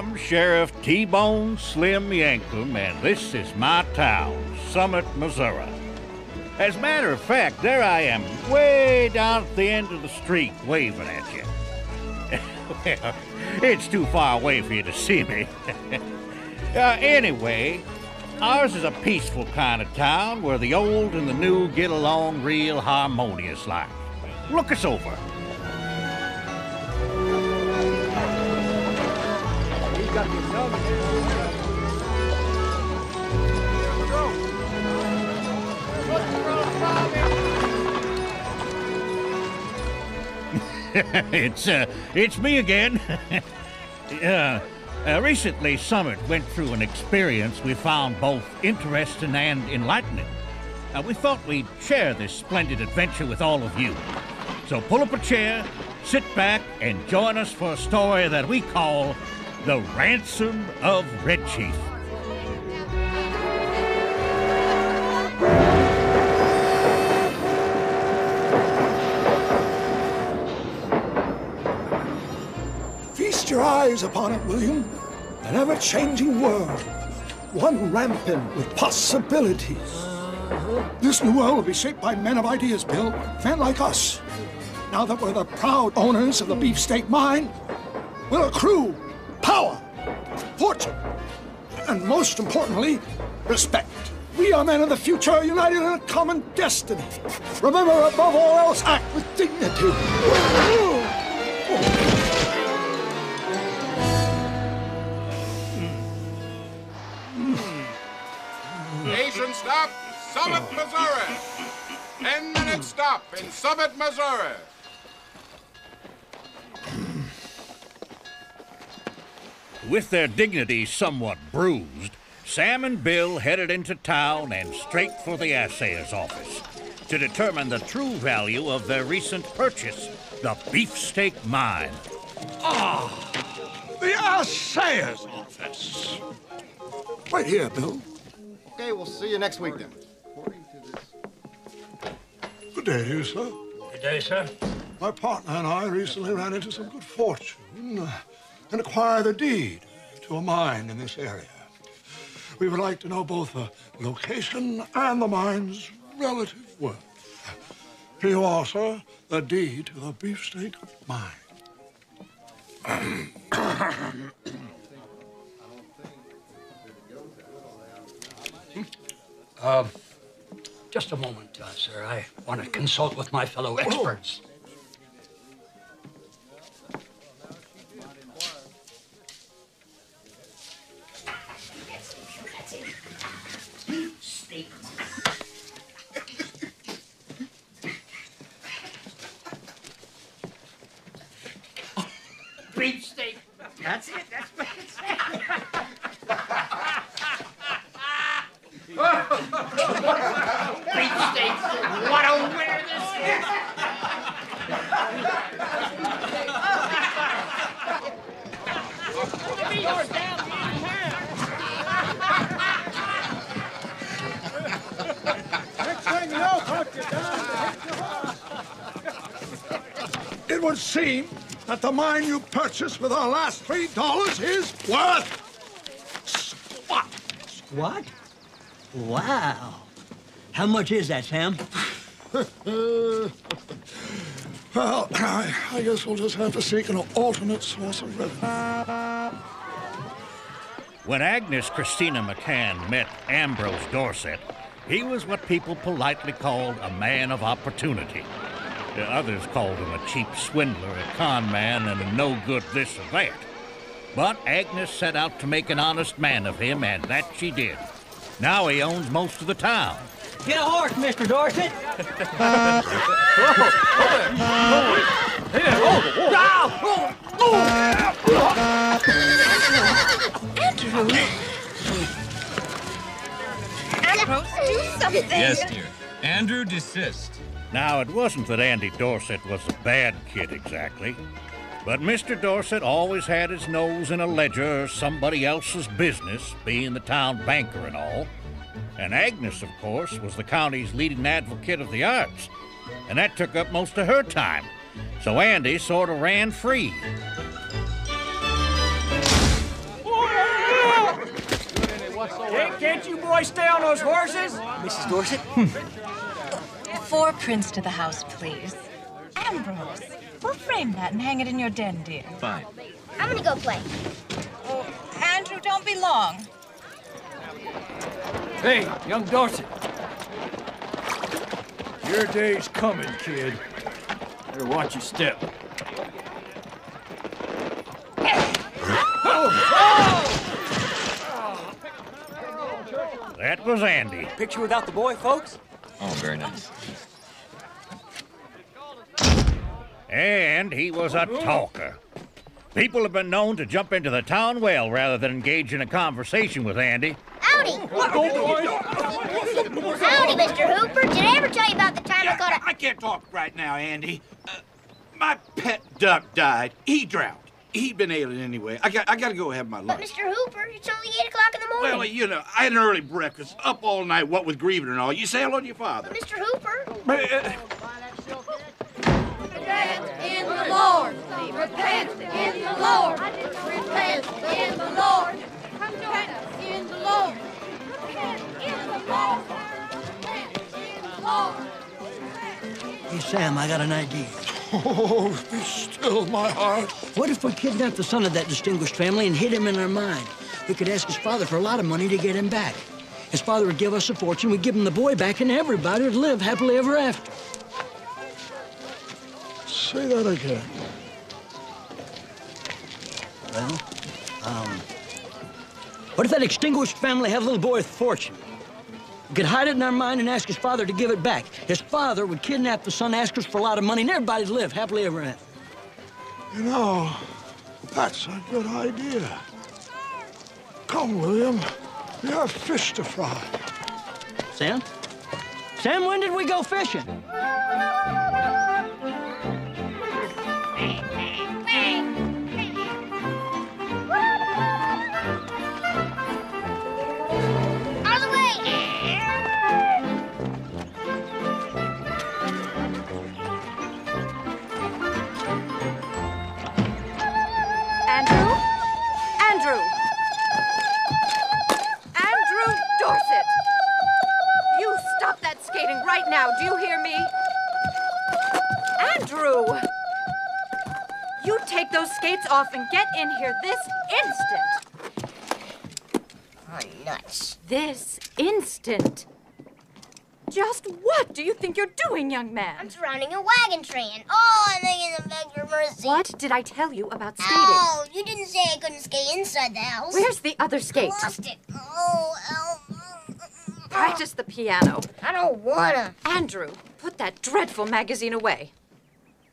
I'm Sheriff T-Bone Slim Yankum, and this is my town, Summit, Missouri. As a matter of fact, there I am, way down at the end of the street, waving at you. Well, it's too far away for you to see me. Anyway, ours is a peaceful kind of town where the old and the new get along real harmonious like. Look us over. It's me again. Recently, Summit went through an experience we found both interesting and enlightening. We thought we'd share this splendid adventure with all of you. So pull up a chair, sit back, and join us for a story that we call The Ransom of Red Chief. Feast your eyes upon it, William. An ever-changing world, one rampant with possibilities. This new world will be shaped by men of ideas, Bill. Men like us. Now that we're the proud owners of the beefsteak mine, we'll accrue power, fortune, and most importantly, respect. We are men of the future, united in a common destiny. Remember, above all else, act with dignity. Station stop, Summit, Missouri. 10-minute stop in Summit, Missouri. With their dignity somewhat bruised, Sam and Bill headed into town and straight for the assayer's office to determine the true value of their recent purchase, the beefsteak mine. The assayer's office. Right here, Bill. Okay, we'll see you next week then. Good day to you, sir. Good day, sir. My partner and I recently ran into some good fortune and acquired a deed to a mine in this area. We would like to know both the location and the mine's relative worth. Here you are, sir, the deed to the beefsteak mine. Just a moment, sir. I want to consult with my fellow experts. Beefsteak. That's it. That's what it's Beefsteak. What a winner this is. The meat's down my Next thing you know, Coach, you're done. It would seem that the mine you purchased with our last $3 is worth squat. What? Wow. How much is that, Sam? Well, I guess we'll just have to seek an alternate source of revenue. When Agnes Christina McCann met Ambrose Dorset, he was what people politely called a man of opportunity. The others called him a cheap swindler, a con man, and a no-good this or that. But Agnes set out to make an honest man of him, and that she did. Now he owns most of the town. Get a horse, Mr. Dorset. Andrew! Ambrose, do something! Yes, dear. Andrew, desist. Now, it wasn't that Andy Dorset was a bad kid exactly, but Mr. Dorset always had his nose in a ledger or somebody else's business, being the town banker and all. And Agnes, of course, was the county's leading advocate of the arts, and that took up most of her time. So Andy sort of ran free. boy stay on those horses? Mrs. Dorset? 4 prints to the house, please. Ambrose, we'll frame that and hang it in your den, dear. Fine. I'm gonna go play. Oh, Andrew, don't be long. Hey, young Dorset. Your day's coming, kid. Better watch your step. That was Andy. Picture without the boy, folks? Oh, very nice. And he was a talker. People have been known to jump into the town well rather than engage in a conversation with Andy. Howdy! Howdy, Mr. Hooper. Did I ever tell you about the time I caught a... I can't talk right now, Andy. My pet duck died. He drowned. He'd been ailing anyway. I gotta go have my lunch. But, Mr. Hooper, it's only 8 o'clock in the morning. Well, you know, I had an early breakfast, up all night, what with grieving and all. You sail on your father. But, Mr. Hooper... But, Repent in the Lord. Repent in the Lord. Repent in the Lord. Repent in the Lord. Repent in the Lord. Repent in the Lord. Hey, Sam, I got an idea. Oh, be still, my heart. What if we kidnapped the son of that distinguished family and hid him in our mine? We could ask his father for a lot of money to get him back. His father would give us a fortune, we'd give him the boy back, and everybody would live happily ever after. Say that again. Well, what if that extinguished family had a little boy with a fortune? We could hide it in our mine and ask his father to give it back. His father would kidnap the son, ask us for a lot of money, and everybody'd live happily ever after. You know, that's a good idea. Come, William. You have fish to fry. Sam? Sam, when did we go fishing? Out of the way! Andrew? Andrew! Andrew Dorset! You stop that skating right now, do you hear me? Andrew! You take those skates off and get in here this instant. Oh, nuts. This instant. Just what do you think you're doing, young man? I'm surrounding a wagon train. Oh, I'm making them beg for mercy. What did I tell you about skating? Oh, you didn't say I couldn't skate inside the house. Where's the other skate? I lost it. Oh, ow. Practice the piano. I don't wanna. Andrew, put that dreadful magazine away.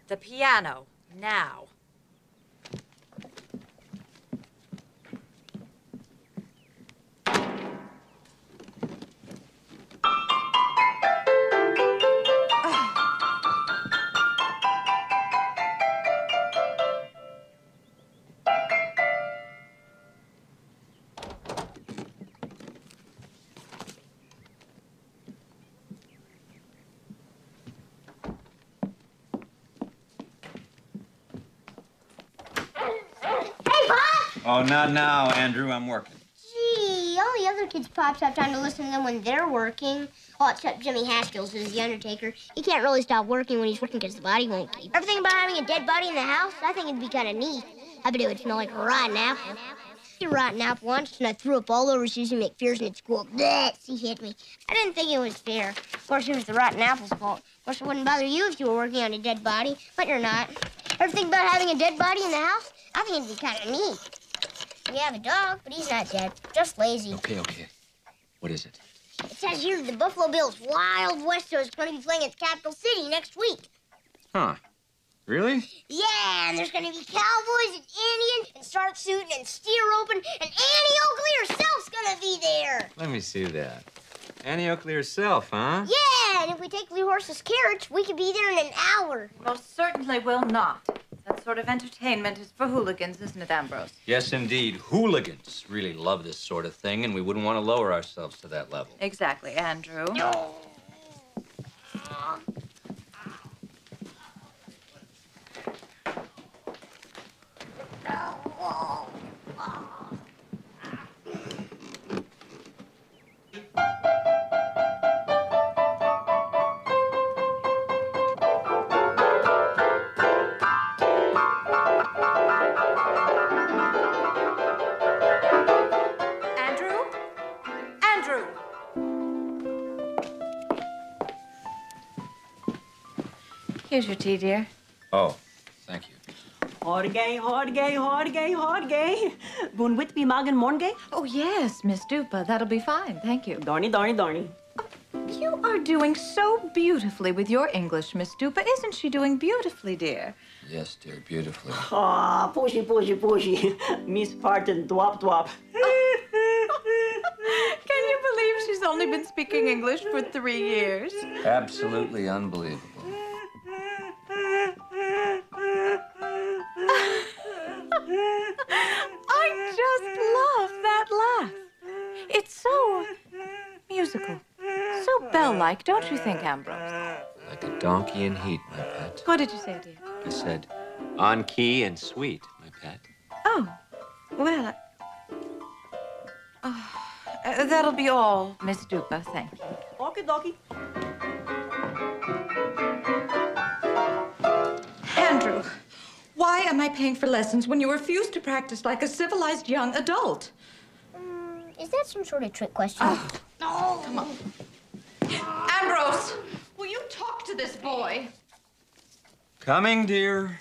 The piano, now. Oh, not now, Andrew. I'm working. Gee, all the other kids' pops have time to listen to them when they're working. Oh, except Jimmy Haskell's, who's the Undertaker. He can't really stop working when he's working because the body won't keep. Ever think about having a dead body in the house? I think it'd be kind of neat. I bet it would smell like a rotten apple. I ate a rotten apple once, and I threw up all over Susan McPherson at school. Blech, she hit me. I didn't think it was fair. Of course, it was the rotten apple's fault. Of course, it wouldn't bother you if you were working on a dead body, but you're not. Ever think about having a dead body in the house? I think it'd be kind of neat. We have a dog, but he's not dead, just lazy. Okay. What is it? It says here the Buffalo Bills Wild West Show is going to be playing at the Capital City next week. Huh. Really? Yeah, and there's going to be cowboys and Indians and start shooting and steer open, and Annie Oakley herself's going to be there. Let me see that. Annie Oakley herself, huh? Yeah, and if we take Blue Horse's carriage, we could be there in an hour. Most certainly will not. That sort of entertainment is for hooligans, isn't it, Ambrose? Yes, indeed. Hooligans really love this sort of thing, and we wouldn't want to lower ourselves to that level. Exactly, Andrew. No. Here's your tea, dear. Oh, thank you. Horgay, horgay, horgay, horgay. Bun with me magen morgay? Oh, yes, Miss Dupa. That'll be fine. Thank you. Darny, darny, darny. You are doing so beautifully with your English, Miss Dupa. Isn't she doing beautifully, dear? Yes, dear, beautifully. Ah, pushy, pushy, pushy. Miss Parton, dwap, dwap. Can you believe she's only been speaking English for 3 years? Absolutely unbelievable. I just love that laugh. It's so musical, so bell-like, don't you think, Ambrose? Like a donkey in heat, my pet. What did you say, dear? I said, on key and sweet, my pet. Oh, well, that'll be all, Miss Dupa, thank you. Okie dokie. Andrew, why am I paying for lessons when you refuse to practice like a civilized young adult? Is that some sort of trick question? Oh, no. Come on. Ambrose, will you talk to this boy? Coming, dear.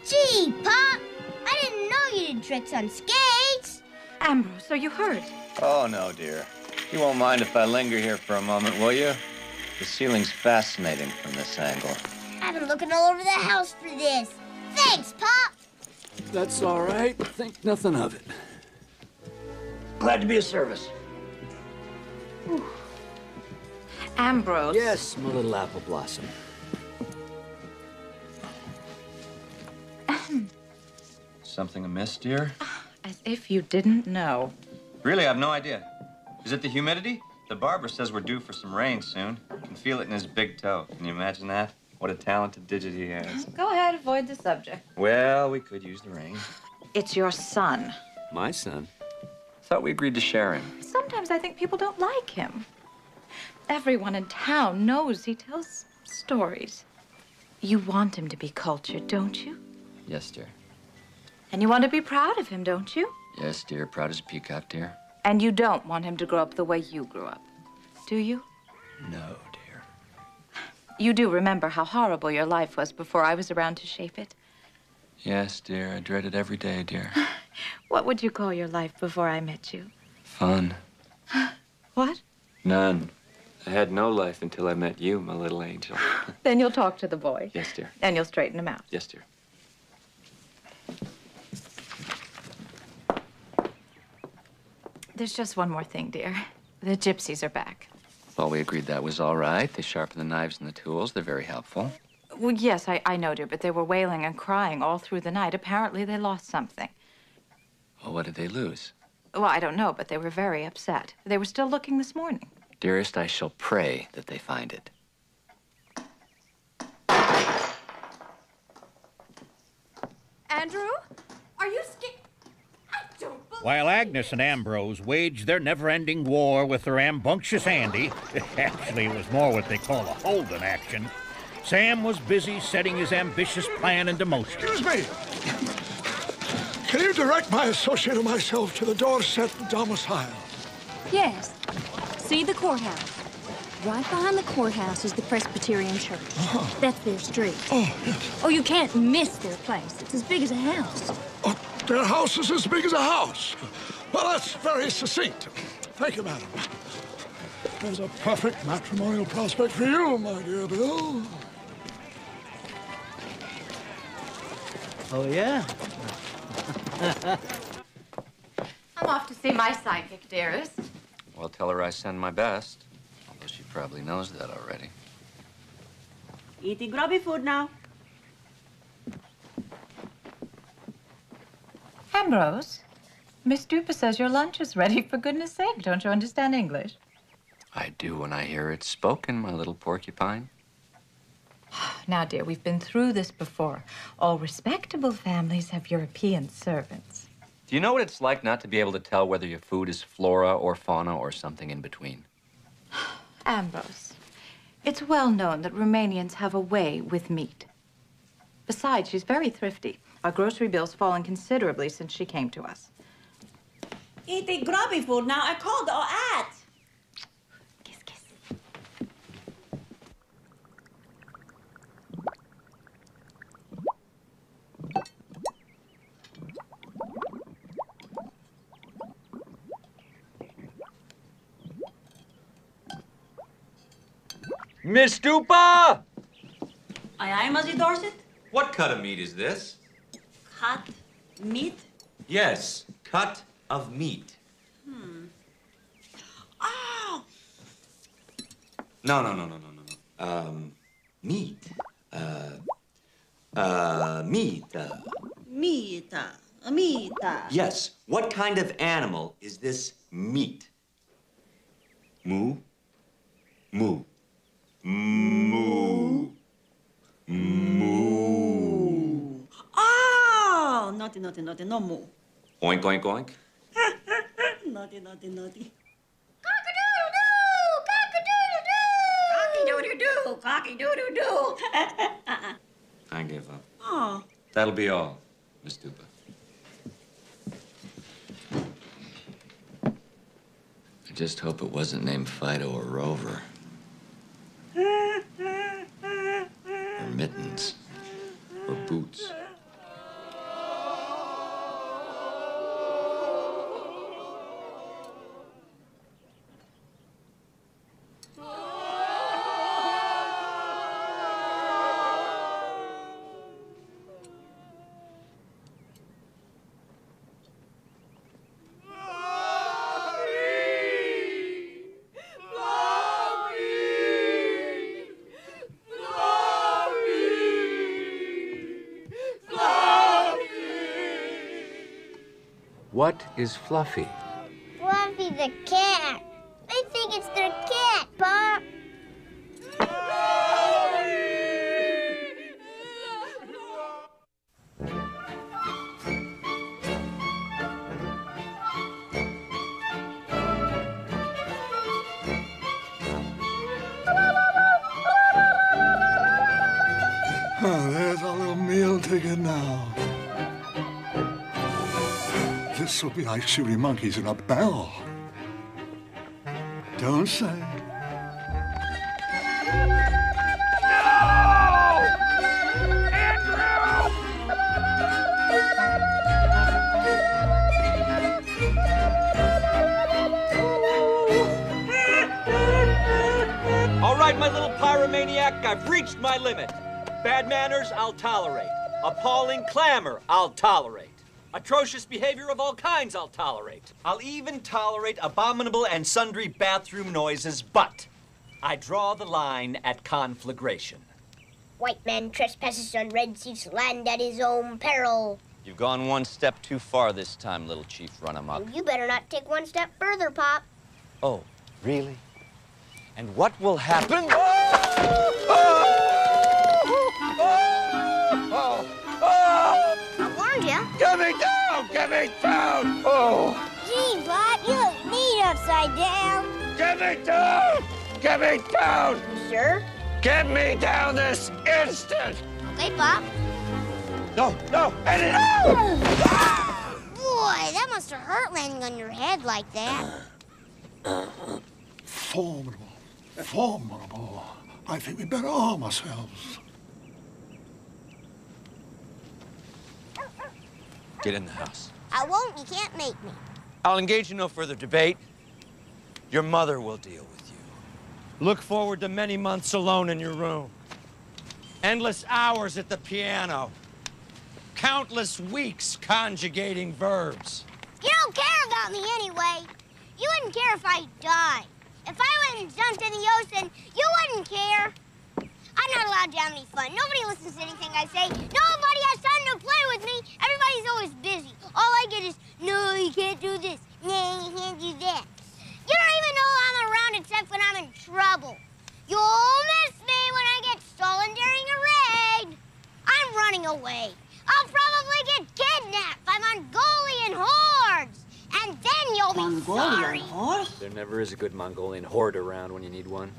Gee, Pop! I didn't know you did tricks on skates. Ambrose, are you hurt? Oh, no, dear. You won't mind if I linger here for a moment, will you? The ceiling's fascinating from this angle. I've been looking all over the house for this. Thanks, Pop. That's all right. Think nothing of it. Glad to be of service. Ambrose. Yes, my little apple blossom. Something amiss, dear? As if you didn't know. Really, I have no idea. Is it the humidity? The barber says we're due for some rain soon. Can feel it in his big toe. Can you imagine that? What a talented digit he has. Go ahead, avoid the subject. Well, we could use the rain. It's your son. My son? Thought we agreed to share him. Sometimes I think people don't like him. Everyone in town knows he tells stories. You want him to be cultured, don't you? Yes, dear. And you want to be proud of him, don't you? Yes, dear. Proud as a peacock, dear. And you don't want him to grow up the way you grew up, do you? No, dear. You do remember how horrible your life was before I was around to shape it? Yes, dear. I dread it every day, dear. What would you call your life before I met you? Fun. What? None. I had no life until I met you, my little angel. Then you'll talk to the boy. Yes, dear. And you'll straighten him out. Yes, dear. There's just one more thing, dear. The gypsies are back. Well, we agreed that was all right. They sharpen the knives and the tools. They're very helpful. Well, yes, I know, dear, but they were wailing and crying all through the night. Apparently, they lost something. Well, what did they lose? Well, I don't know, but they were very upset. They were still looking this morning. Dearest, I shall pray that they find it. Andrew, are you scared? I don't believe While Agnes and Ambrose waged their never-ending war with their rambunctious Andy, actually it was more what they call a Holden action, Sam was busy setting his ambitious plan into motion. Excuse me. Can you direct my associate or myself to the Dorset domicile? Yes. See the courthouse. Right behind the courthouse is the Presbyterian Church. That's their street. Oh, yes. Oh, you can't miss their place. It's as big as a house. Oh, their house is as big as a house. Well, that's very succinct. Thank you, madam. There's a perfect matrimonial prospect for you, my dear Bill. Oh, yeah? I'm off to see my psychic, dearest. Well, tell her I send my best. Although she probably knows that already. Eating grubby food now. Ambrose, Miss Dupa says your lunch is ready. For goodness sake, don't you understand English? I do when I hear it spoken, my little porcupine. Now, dear, we've been through this before. All respectable families have European servants. Do you know what it's like not to be able to tell whether your food is flora or fauna or something in between? Ambrose, it's well known that Romanians have a way with meat. Besides, she's very thrifty. Our grocery bill's fallen considerably since she came to us. Eat grubby food now. I called or at. Kiss, kiss. Miss Stupa! Aye, aye, Muzzy Dorset? What cut of meat is this? Cut meat? Yes, cut of meat. Oh! No. Meat. Meat. Meat. Yes, what kind of animal is this meat? Moo? Moo. Moo. Moo. Oh! Naughty, no moo. Oink, oink, oink. Naughty. Cock-a-doodle-doo! Cocky-doodle-doo! I give up. Oh. That'll be all, Miss Stupa. I just hope it wasn't named Fido or Rover. Or Mittens. Or Boots. What is Fluffy? Fluffy the cat. I think it's their cat, Pop. Oh, there's our little meal ticket now. This will be like shooting monkeys in a barrel. Don't say. All right, my little pyromaniac, I've reached my limit. Bad manners, I'll tolerate. Appalling clamor, I'll tolerate. Atrocious behavior of all kinds, I'll tolerate. I'll even tolerate abominable and sundry bathroom noises, but I draw the line at conflagration. White man trespasses on Red Chief's land at his own peril. You've gone one step too far this time, little Chief Run-em-up. You better not take one step further, Pop. Oh, really? And what will happen? I warned you. Get me down! Get me down! Oh! Gee, Pop, you look neat upside down. Get me down! Get me down! You sure? Get me down this instant! Okay, Pop. No, Eddie! Boy, that must have hurt landing on your head like that. Formidable. Formidable. I think we better arm ourselves. Get in the house. I won't. You can't make me. I'll engage in no further debate. Your mother will deal with you. Look forward to many months alone in your room. Endless hours at the piano. Countless weeks conjugating verbs. You don't care about me anyway. You wouldn't care if I died. If I went and jumped in the ocean, you wouldn't care. I'm not allowed to have any fun. Nobody listens to anything I say. Nobody has time to play with me. Everybody's always busy. All I get is, no, you can't do this. No, you can't do that. You don't even know I'm around except when I'm in trouble. You'll miss me when I get stolen during a raid. I'm running away. I'll probably get kidnapped by Mongolian hordes. And then you'll be sorry. Mongolian horse? There never is a good Mongolian horde around when you need one.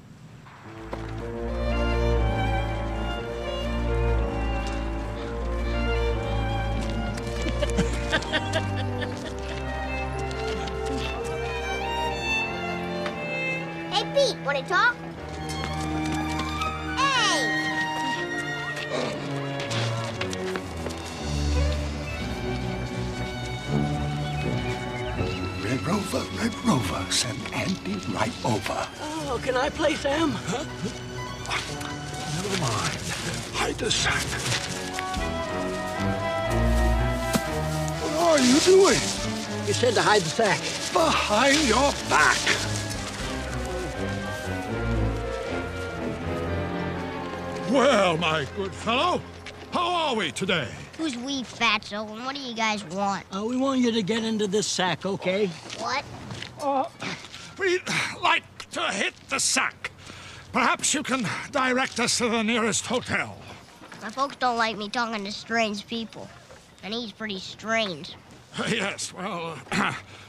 feet. Want to talk? Hey! Red Rover, send Andy right over. Oh, can I play Sam? Huh? Never mind. Hide the sack. What are you doing? You said to hide the sack. Behind your back. Well, my good fellow, how are we today? Who's we, fatso, and what do you guys want? We want you to get into this sack, okay? What? We'd like to hit the sack. Perhaps you can direct us to the nearest hotel. My folks don't like me talking to strange people, and he's pretty strange. Yes, well,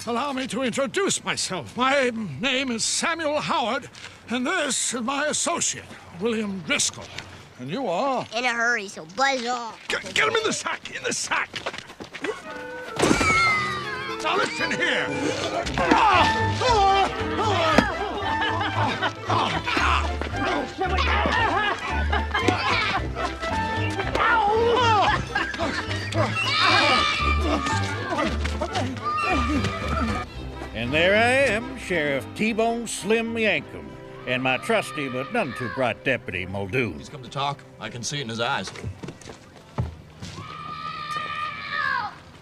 allow me to introduce myself. My name is Samuel Howard, and this is my associate, William Driscoll. And you are? In a hurry, so buzz off. Get him in the sack, in the sack. Now listen here. And there I am, Sheriff T-Bone Slim Yankum, and my trusty but none too bright deputy, Muldoon. He's come to talk. I can see it in his eyes.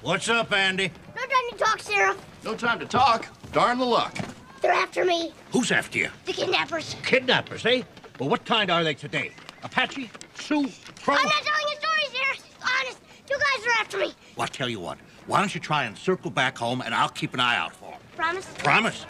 What's up, Andy? No time to talk, Sheriff. No time to talk. Darn the luck. They're after me. Who's after you? The kidnappers. Kidnappers, eh? Well, what kind are they today? Apache? Sioux? Crow? I'm not telling you stories, Sheriff. Honest, two guys are after me. Well, I'll tell you what. Why don't you try and circle back home, and I'll keep an eye out for them. Promise? Promise.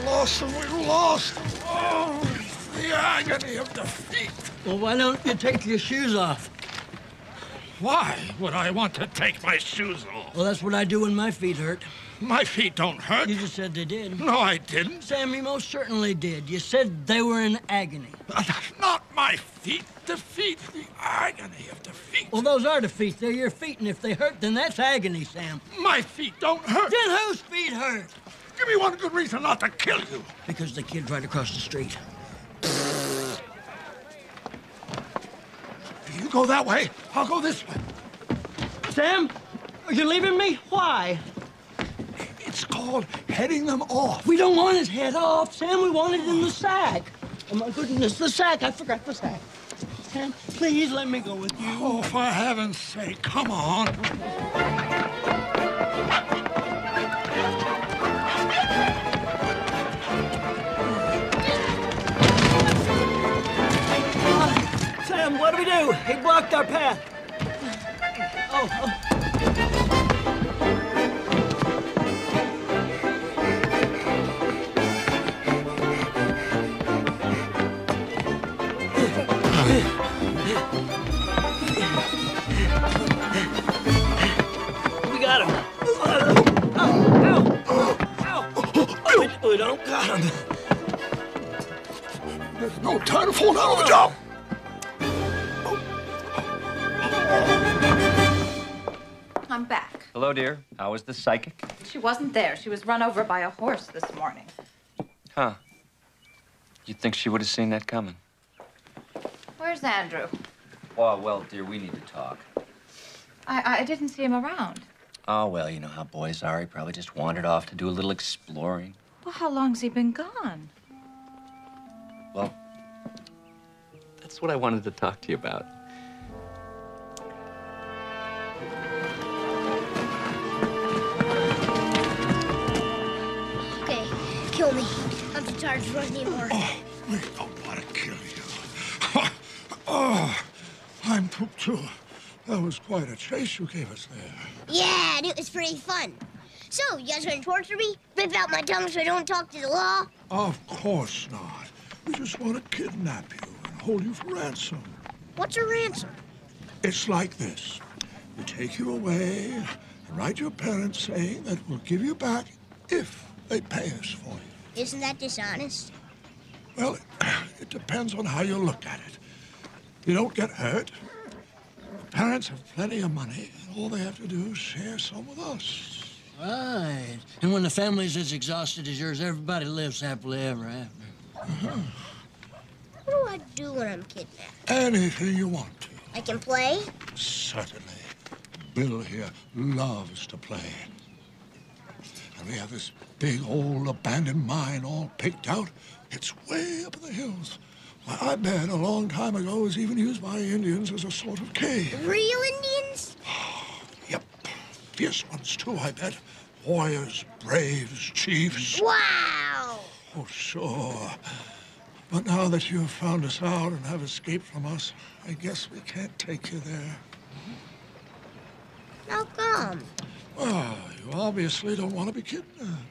Lost and we lost. Oh, the agony of defeat. Well, why don't you take your shoes off? Why would I want to take my shoes off? Well, that's what I do when my feet hurt. My feet don't hurt. You just said they did. No, I didn't. Sam, you most certainly did. You said they were in agony. Not my feet. Defeat. The agony of defeat. Well, those are defeat. They're your feet, and if they hurt, then that's agony, Sam. My feet don't hurt. Then whose feet hurt? Give me one good reason not to kill you. Because the kid's right across the street. You go that way, I'll go this way. Sam, are you leaving me? Why? It's called heading them off. We don't want his head off, Sam. We want it in the sack. Oh, my goodness, the sack. I forgot the sack. Sam, please let me go with you. Oh, for heaven's sake, come on. Sam, what do we do? He blocked our path. Oh. We got him. Ow. We don't got him. There's no time to fall down on the job. I'm back. Hello, dear. How was the psychic? She wasn't there. She was run over by a horse this morning. Huh. You'd think she would have seen that coming. Where's Andrew? Oh, well, dear, we need to talk. I didn't see him around. Oh, well, you know how boys are. He probably just wandered off to do a little exploring. Well, how long's he been gone? Well, that's what I wanted to talk to you about. Okay, kill me. I'm too tired to run anymore. Oh, we don't want to kill you. Oh, I'm pooped too. That was quite a chase you gave us there. Yeah, and it was pretty fun. So, you guys gonna torture me? Rip out my tongue so I don't talk to the law? Of course not. We just want to kidnap you and hold you for ransom. What's a ransom? It's like this. We take you away and write your parents saying that we'll give you back if they pay us for you. Isn't that dishonest? Well, it depends on how you look at it. You don't get hurt. Parents have plenty of money, and all they have to do is share some with us. Right. And when the family's as exhausted as yours, everybody lives happily ever after. What do I do when I'm kidnapped? Anything you want to. I can play? Certainly. Bill here loves to play. And we have this big old abandoned mine all picked out. It's way up in the hills. Why, I bet a long time ago it was even used by Indians as a sort of cave. Real Indians? Yep. Fierce ones, too, I bet. Warriors, braves, chiefs. Wow! Oh, sure. But now that you've found us out and have escaped from us, I guess we can't take you there. How come? Well, you obviously don't want to be kidnapped.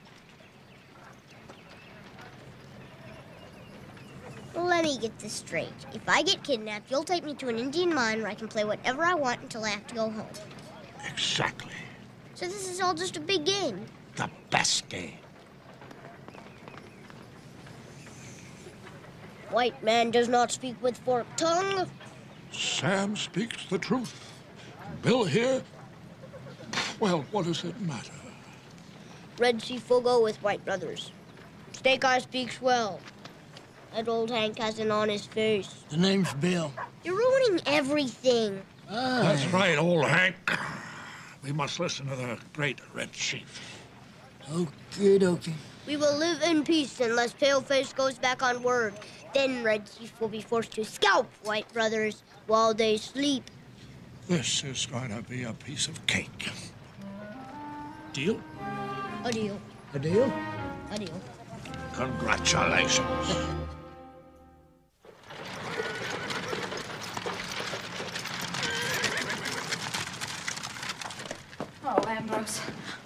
Let me get this straight. If I get kidnapped, you'll take me to an Indian mine where I can play whatever I want until I have to go home. Exactly. So this is all just a big game. The best game. White man does not speak with forked tongue. Sam speaks the truth. Bill here, well, what does it matter? Red Chief will go with white brothers. Snake Eye speaks well. That old Hank has an honest face. The name's Bill. You're ruining everything. That's right, old Hank. We must listen to the great Red Chief. Okie dokie. We will live in peace unless Paleface goes back on word. Then Red Chief will be forced to scalp white brothers while they sleep. This is going to be a piece of cake. Deal? A deal. A deal? A deal. Congratulations. Oh, Ambrose,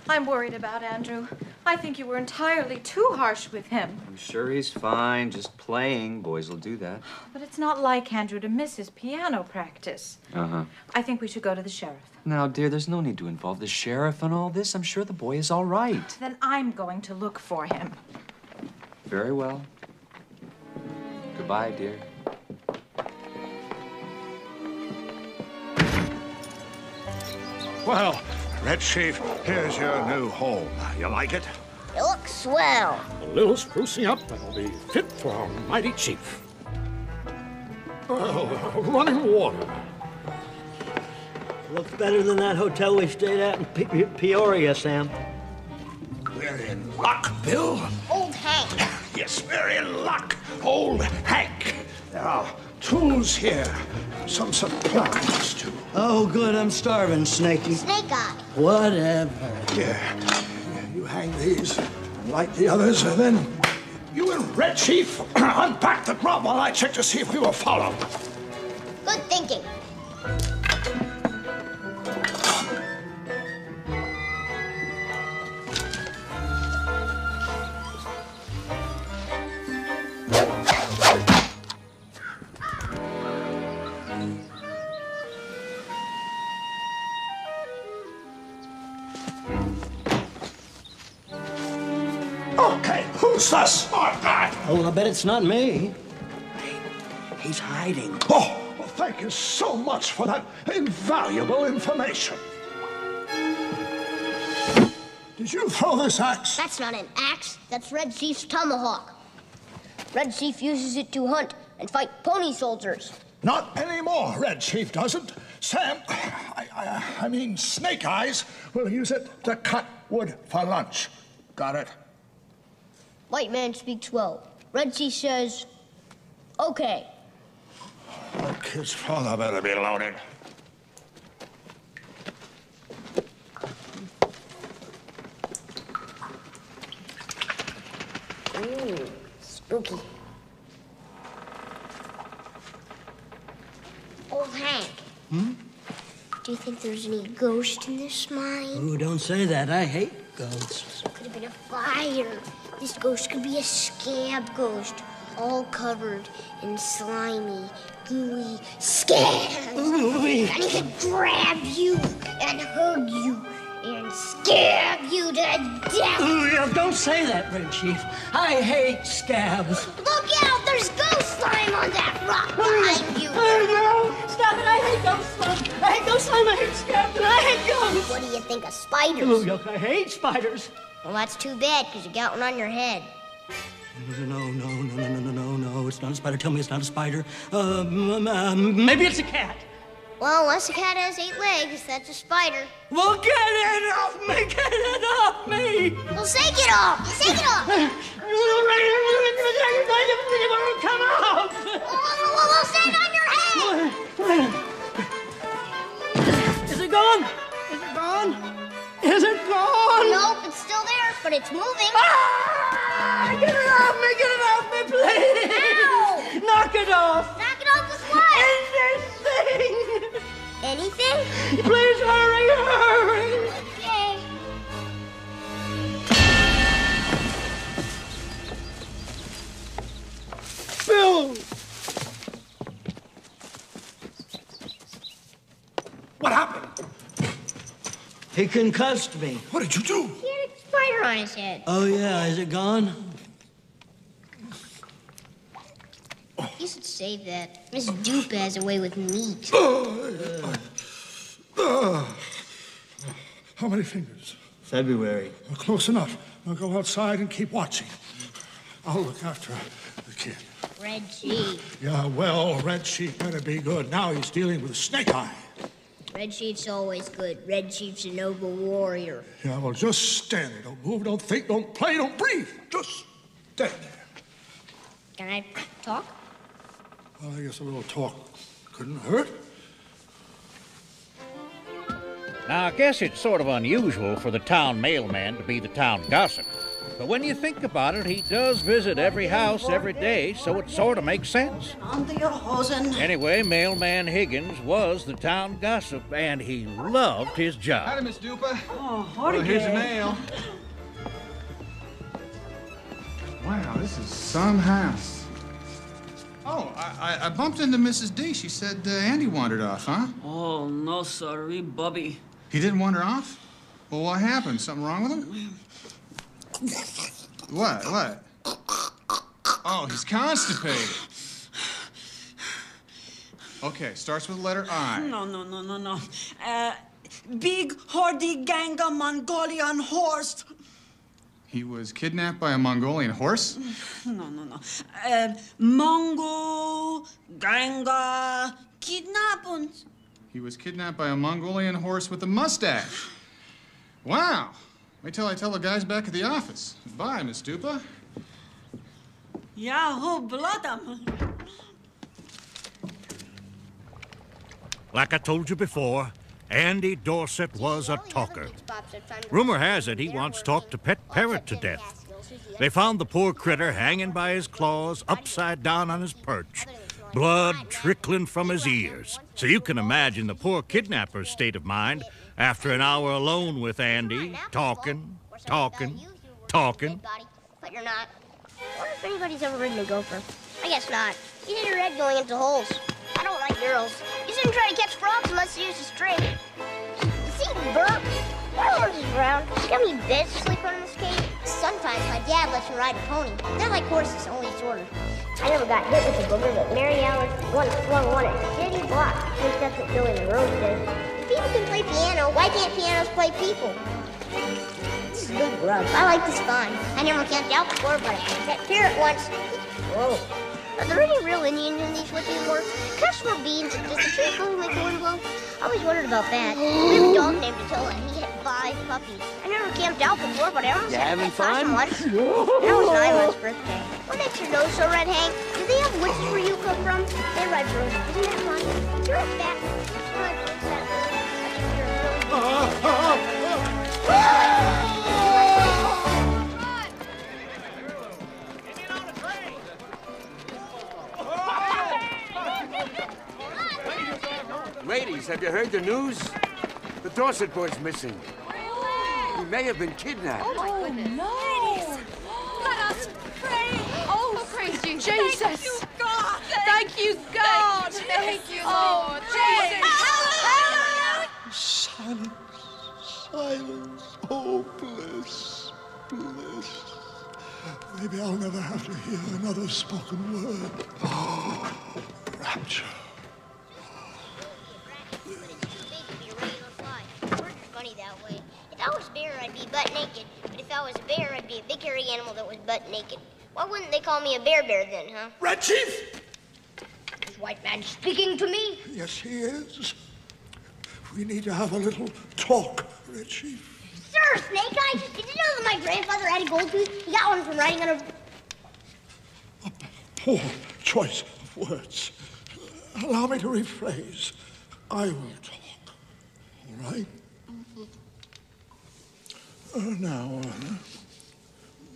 I'm worried about Andrew. I think you were entirely too harsh with him. I'm sure he's fine, just playing. Boys will do that. But it's not like Andrew to miss his piano practice. Uh-huh. I think we should go to the sheriff. Now, dear, there's no need to involve the sheriff in all this. I'm sure the boy is all right. Then I'm going to look for him. Very well. Goodbye, dear. Well, Red Chief, here's your new home. You like it? It looks swell. A little sprucing up, and it'll be fit for our mighty chief. Well, running water. Looks better than that hotel we stayed at in Peoria, Sam. We're in luck, Bill. Old Hank. Yes, we're in luck, old Hank. There are tools here, some supplies, too. Oh, good, I'm starving, Snakey. Snake Eye. Whatever. Here, you hang these and light the others, and then you and Red Chief unpack the grub while I check to see if we were followed. Good thinking. Okay, who's the smart guy? Oh, I bet it's not me. He's hiding. Oh, well, thank you so much for that invaluable information. Did you throw this axe? That's not an axe. That's Red Chief's tomahawk. Red Chief uses it to hunt and fight pony soldiers. Not anymore, Red Chief doesn't. Sam, I mean Snake Eyes, will use it to cut wood for lunch. Got it? White man speaks well. Red Chief says, okay. The kid's father better be loaded. Ooh, spooky. Old Hank. Do you think there's any ghost in this mine? Ooh, don't say that. I hate ghosts. Could have been a fire. This ghost could be a scab ghost, all covered in slimy, gooey scabs. Ooh-wee. And he could grab you and hug you and scab you to death. Ooh, yeah, don't say that, Red Chief. I hate scabs. Look out! There's ghost slime on that rock behind you. Oh, no! Stop it! I hate ghost slime. I hate ghost slime. I hate scabs. I hate ghosts. What do you think of spiders? Ooh, look, I hate spiders. Well, that's too bad, because you got one on your head. No. It's not a spider. Tell me it's not a spider. Maybe it's a cat. Well, unless a cat has 8 legs, that's a spider. Well, get it off me! Get it off me! Well, shake it off! Shake it off! Come out! Well, stay on your head! Is it gone? Is it gone? Is it gone? Nope, it's still there, but it's moving. Ah! Get it off me! Get it off me, please! Ow! Knock it off! Knock it off with what? Anything! Anything? Please hurry! Okay. Bill! What happened? He concussed me. What did you do? He had a spider on his head. Oh, yeah. Is it gone? You should save that. Miss Dupe has a way with meat. How many fingers? February. Close enough. Now go outside and keep watching. I'll look after the kid. Red Sheep. Yeah, well, Red Sheep better be good. Now he's dealing with Snake Eye. Red Sheep's always good. Red Sheep's a noble warrior. Yeah, well, just stand there. Don't move, don't think, don't play, don't breathe. Just stand there. Can I talk? Well, I guess a little talk couldn't hurt. Now, I guess it's sort of unusual for the town mailman to be the town gossip. But when you think about it, he does visit every house every day, so it sort of makes sense. Under your hosen. Anyway, Mailman Higgins was the town gossip, and he loved his job. Howdy, Miss Dupa. Oh, howdy, Well, here's your Gay. mail. Wow, this is some house. Oh, I bumped into Mrs. D. She said Andy wandered off, huh? Oh, no, sorry, Bubby. He didn't wander off? Well, what happened? Something wrong with him? What? Oh, he's constipated. Okay, starts with the letter I. No. Big, hardy gang of Mongolian horse. He was kidnapped by a Mongolian horse? No. Mongo, ganga, kidnapping. He was kidnapped by a Mongolian horse with a mustache. Wow. Wait till I tell the guys back at the office. Bye, Miss Dupa. Yahoo, blood'em. Like I told you before, Andy Dorset was a talker. Rumor has it he once talked a pet parrot to death. They found the poor critter hanging by his claws, upside down on his perch, blood trickling from his ears. So you can imagine the poor kidnapper's state of mind after an hour alone with Andy, talking. But you're not. I wonder if anybody's ever ridden a gopher. I guess not. You hit your head going into holes. I don't like girls. You shouldn't try to catch frogs unless you use a string. See, Bert? My horse is brown. She's got me beds to sleep on in this cave. Sometimes my dad lets me ride a pony. They're like horses, only shorter. I never got hit with a booger, but Mary Alice once flung one at City Block. At least that's what Billy Monroe says. If people can play piano, why can't pianos play people? This is good grub. I like this vine. I never camped out before, but I had that parrot once. Whoa. Are there any real Indians in these with you more? Customer beans, does the tree go make the wind blow? I always wondered about that. We have a dog named Attila, and he had 5 puppies. I never camped out before, but I almost had that person once. That was Nyla's birthday. What makes your nose so red, Hank? Do they have witches where you come from? They ride roses. Isn't that fun? You're a fat Ladies, have you heard the news? The Dorset boy's missing. He may have been kidnapped. Oh, my goodness. No! Let us pray! Oh, praise you, Jesus! Thank you, God! Thank you, God! Thank you, Oh, Lord! Jesus! Silence, silence. Oh, bliss, bliss. Maybe I'll never have to hear another spoken word. Oh, rapture. Funny that way. If I was a bear, I'd be butt naked. But if I was a bear, I'd be a big hairy animal that was butt naked. Why wouldn't they call me a bear then, huh? Red Chief! Is White Man speaking to me? Yes, he is. We need to have a little talk, Red Chief. Sir, Snake Eyes, did you know that my grandfather had a gold tooth? He got one from riding on a... Poor choice of words. Allow me to rephrase. I will talk. All right? Now,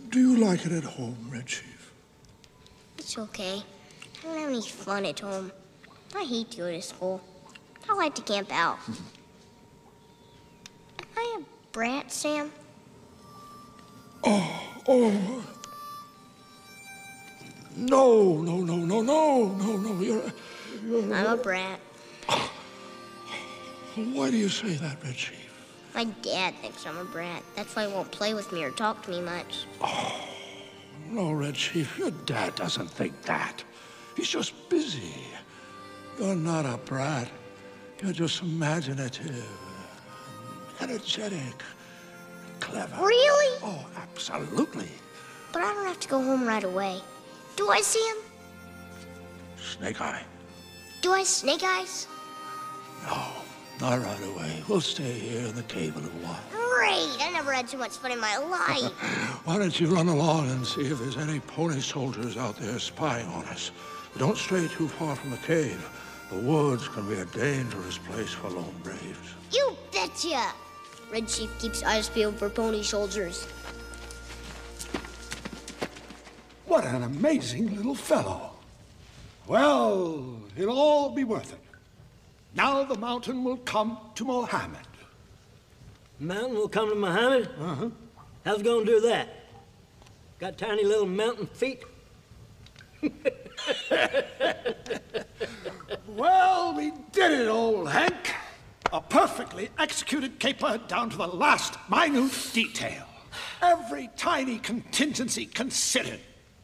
do you like it at home, Red Chief? It's okay. I don't have any fun at home. I hate to go to school. I like to camp out. Am I a brat, Sam? Oh. No. You're I'm a brat. Why do you say that, Red Chief? My dad thinks I'm a brat. That's why he won't play with me or talk to me much. No, Red Chief, your dad doesn't think that. He's just busy. You're not a brat. You're just imaginative, energetic, clever. Really? Oh, absolutely. But I don't have to go home right away. Do I, Sam? Snake Eye. Do I, Snake Eyes? No, not right away. We'll stay here in the cave a little while. Great! I never had so much fun in my life. Why don't you run along and see if there's any pony soldiers out there spying on us? But don't stray too far from the cave. The woods can be a dangerous place for lone braves. You betcha! Red Chief keeps eyes peeled for pony soldiers. What an amazing little fellow. Well, it'll all be worth it. Now the mountain will come to Mohammed. Mountain will come to Muhammad? Uh-huh. How's it gonna do that? Got tiny little mountain feet? Well, we did it, old Hank. A perfectly executed caper down to the last minute detail. Every tiny contingency considered.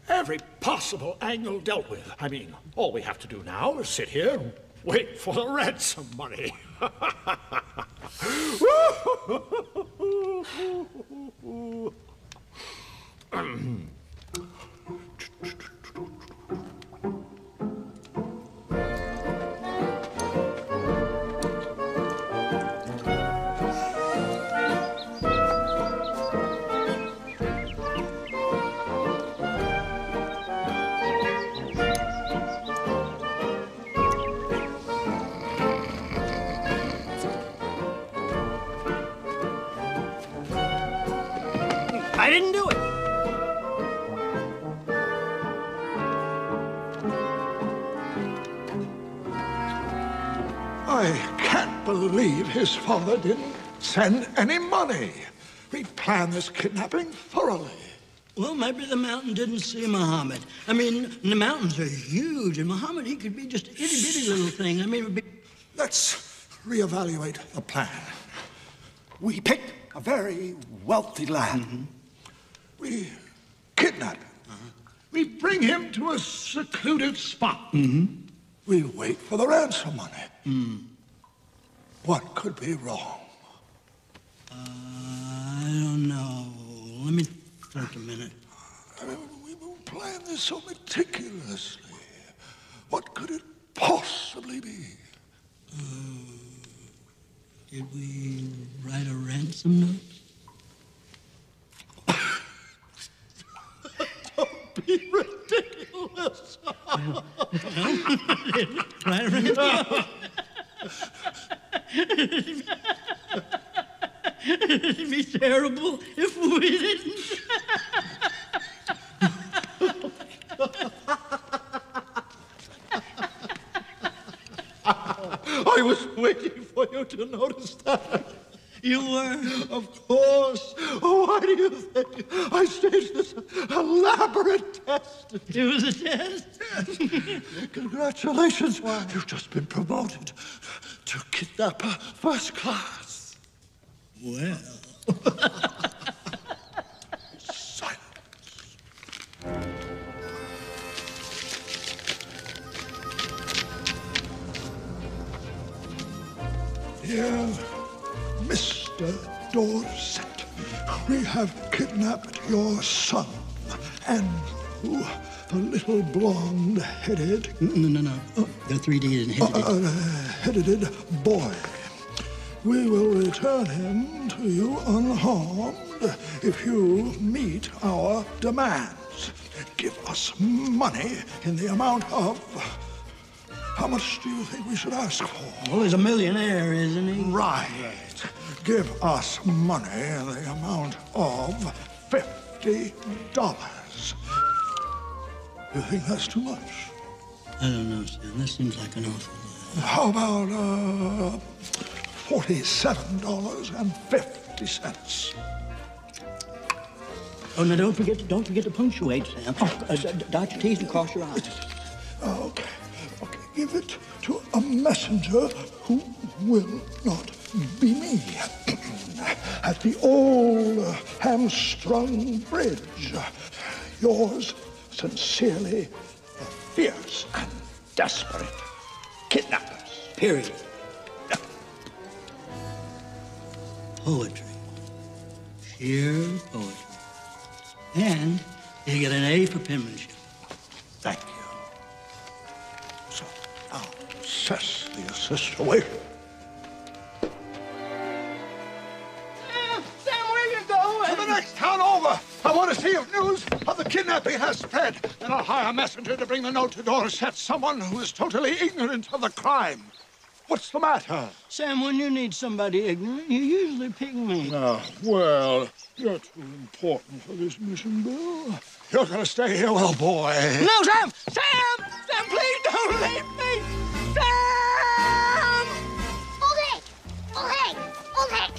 Every possible angle dealt with. I mean, all we have to do now is sit here and wait for the ransom money. I didn't do it. I can't believe his father didn't send any money. We planned this kidnapping thoroughly. Well, maybe the mountain didn't see Muhammad. I mean, the mountains are huge, and Muhammad, he could be just an itty-bitty little thing. I mean, it would be... Let's reevaluate the plan. We picked a very wealthy lad. Mm-hmm. We kidnap him. We bring him to a secluded spot. Mm-hmm. We wait for the ransom money. What could be wrong? I don't know. Let me think a minute. I mean, we planned this so meticulously. What could it possibly be? Did we write a ransom note? Don't be ridiculous. Write a ransom note? It'd be terrible if we didn't. I was waiting for you to notice that. You were? Of course. Oh, why do you think I staged this elaborate test? It was a test? Congratulations. You've just been promoted to kidnapper first class. Well. Dear Mr. Dorset, we have kidnapped your son, Andrew, the little blonde-headed... No. The 3D isn't headed boy. We will return him to you unharmed if you meet our demands. Give us money in the amount of... How much do you think we should ask for? Well, he's a millionaire, isn't he? Right. Give us money in the amount of $50. You think that's too much? I don't know, Sam. That seems like an awful lot. How about $47.50? Oh, now don't forget to punctuate, Sam. Dot your T's and cross your I's. Okay. Give it to a messenger who will not be me. At the old hamstrung bridge. Yours sincerely, the fierce and desperate kidnappers. Period. Poetry. Sheer poetry. And you get an A for penmanship. Thank you. So, now, assess the situation. Sam, where you going? To the next town over. I want to see if news of the kidnapping has spread. Then I'll hire a messenger to bring the note to Dorset, someone who is totally ignorant of the crime. What's the matter? Sam, when you need somebody ignorant, you usually pick me. Well, you're too important for this mission, Bill. You're gonna stay here, well, boy. No, Sam! Sam! Sam, please don't leave me! Sam! Old Hank! Old Hank! Old Hank!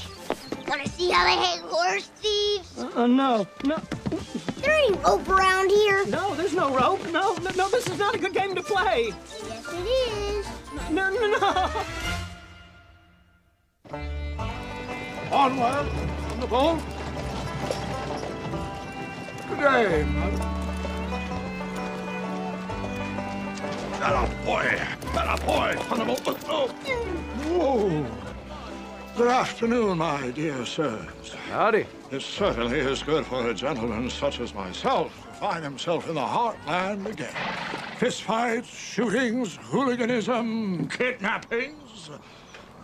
Want to see how they hang horse thieves? No. There ain't rope around here. No, there's no rope. No, this is not a good game to play. Yes, it is. No. Onward, on the boat. Good day, madam. That boy, on the boat. Whoa. Good afternoon, my dear sirs. Howdy. It certainly is good for a gentleman such as myself to find himself in the heartland again. Fistfights, shootings, hooliganism, kidnappings.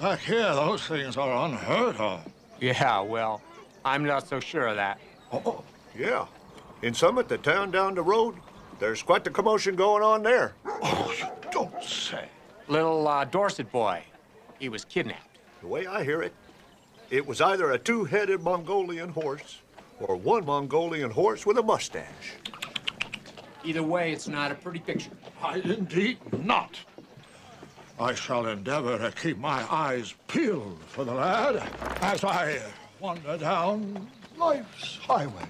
Back here, those things are unheard of. Yeah, well, I'm not so sure of that. Oh, yeah. In Summit, the town down the road, there's quite the commotion going on there. Oh, you don't say. Little Dorset boy. He was kidnapped. The way I hear it, it was either a two-headed Mongolian horse or one Mongolian horse with a mustache. Either way, it's not a pretty picture. Indeed not. I shall endeavor to keep my eyes peeled for the lad as I wander down life's highway.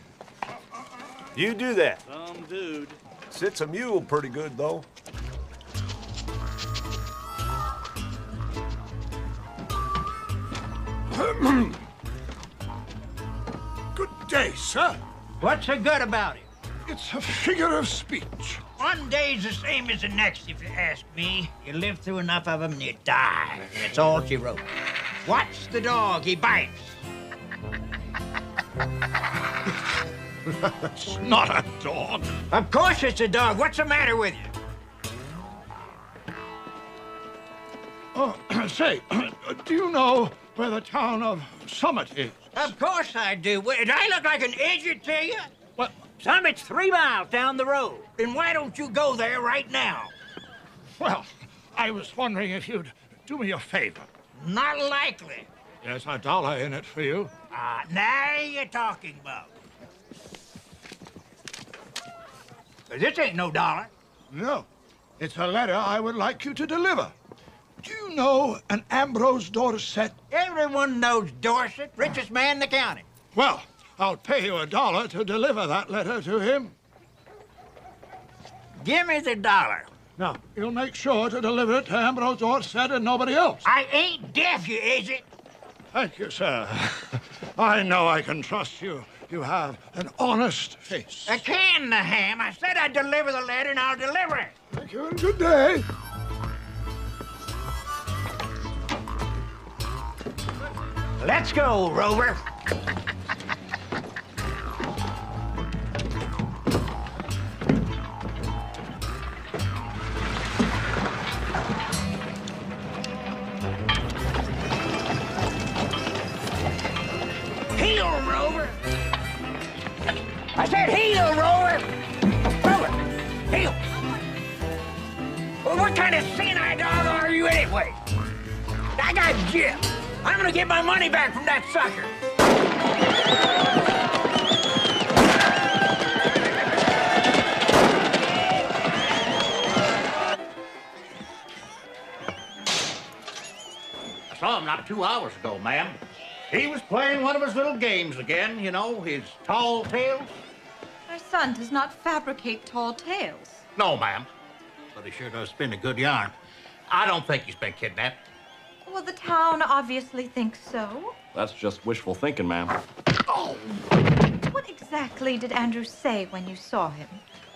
You do that. Some dude. Sits a mule pretty good, though. Good day, sir. What's so good about it? It's a figure of speech. One day's the same as the next, if you ask me. You live through enough of them and you die. That's all she wrote. Watch the dog, he bites. It's not a dog. Of course it's a dog. What's the matter with you? Say, do you know where the town of Summit is? Of course I do. Did I look like an idiot to you? What? Summit's 3 miles down the road. Then why don't you go there right now? Well, I was wondering if you'd do me a favor. Not likely. There's $1 in it for you. Now you're talking about. This ain't no dollar. No. It's a letter I would like you to deliver. Do you know an Ambrose Dorset? Everyone knows Dorset, richest man in the county. Well, I'll pay you $1 to deliver that letter to him. Give me the $1. Now, you'll make sure to deliver it to Ambrose Dorset and nobody else. I ain't deaf, you idiot. Thank you, sir. I know I can trust you. You have an honest face. A can the ham. I said I'd deliver the letter, and I'll deliver it. Thank you, and good day. Let's go, Rover. Heel, Rover. I said heel, Rover. Rover, heel. Well, what kind of senile dog are you anyway? I got Jim. I'm gonna get my money back from that sucker. I saw him not 2 hours ago, ma'am. He was playing one of his little games again, you know, his tall tales. Our son does not fabricate tall tales. No, ma'am. But he sure does spin a good yarn. I don't think he's been kidnapped. Well, the town obviously thinks so. That's just wishful thinking, ma'am. Oh! What exactly did Andrew say when you saw him?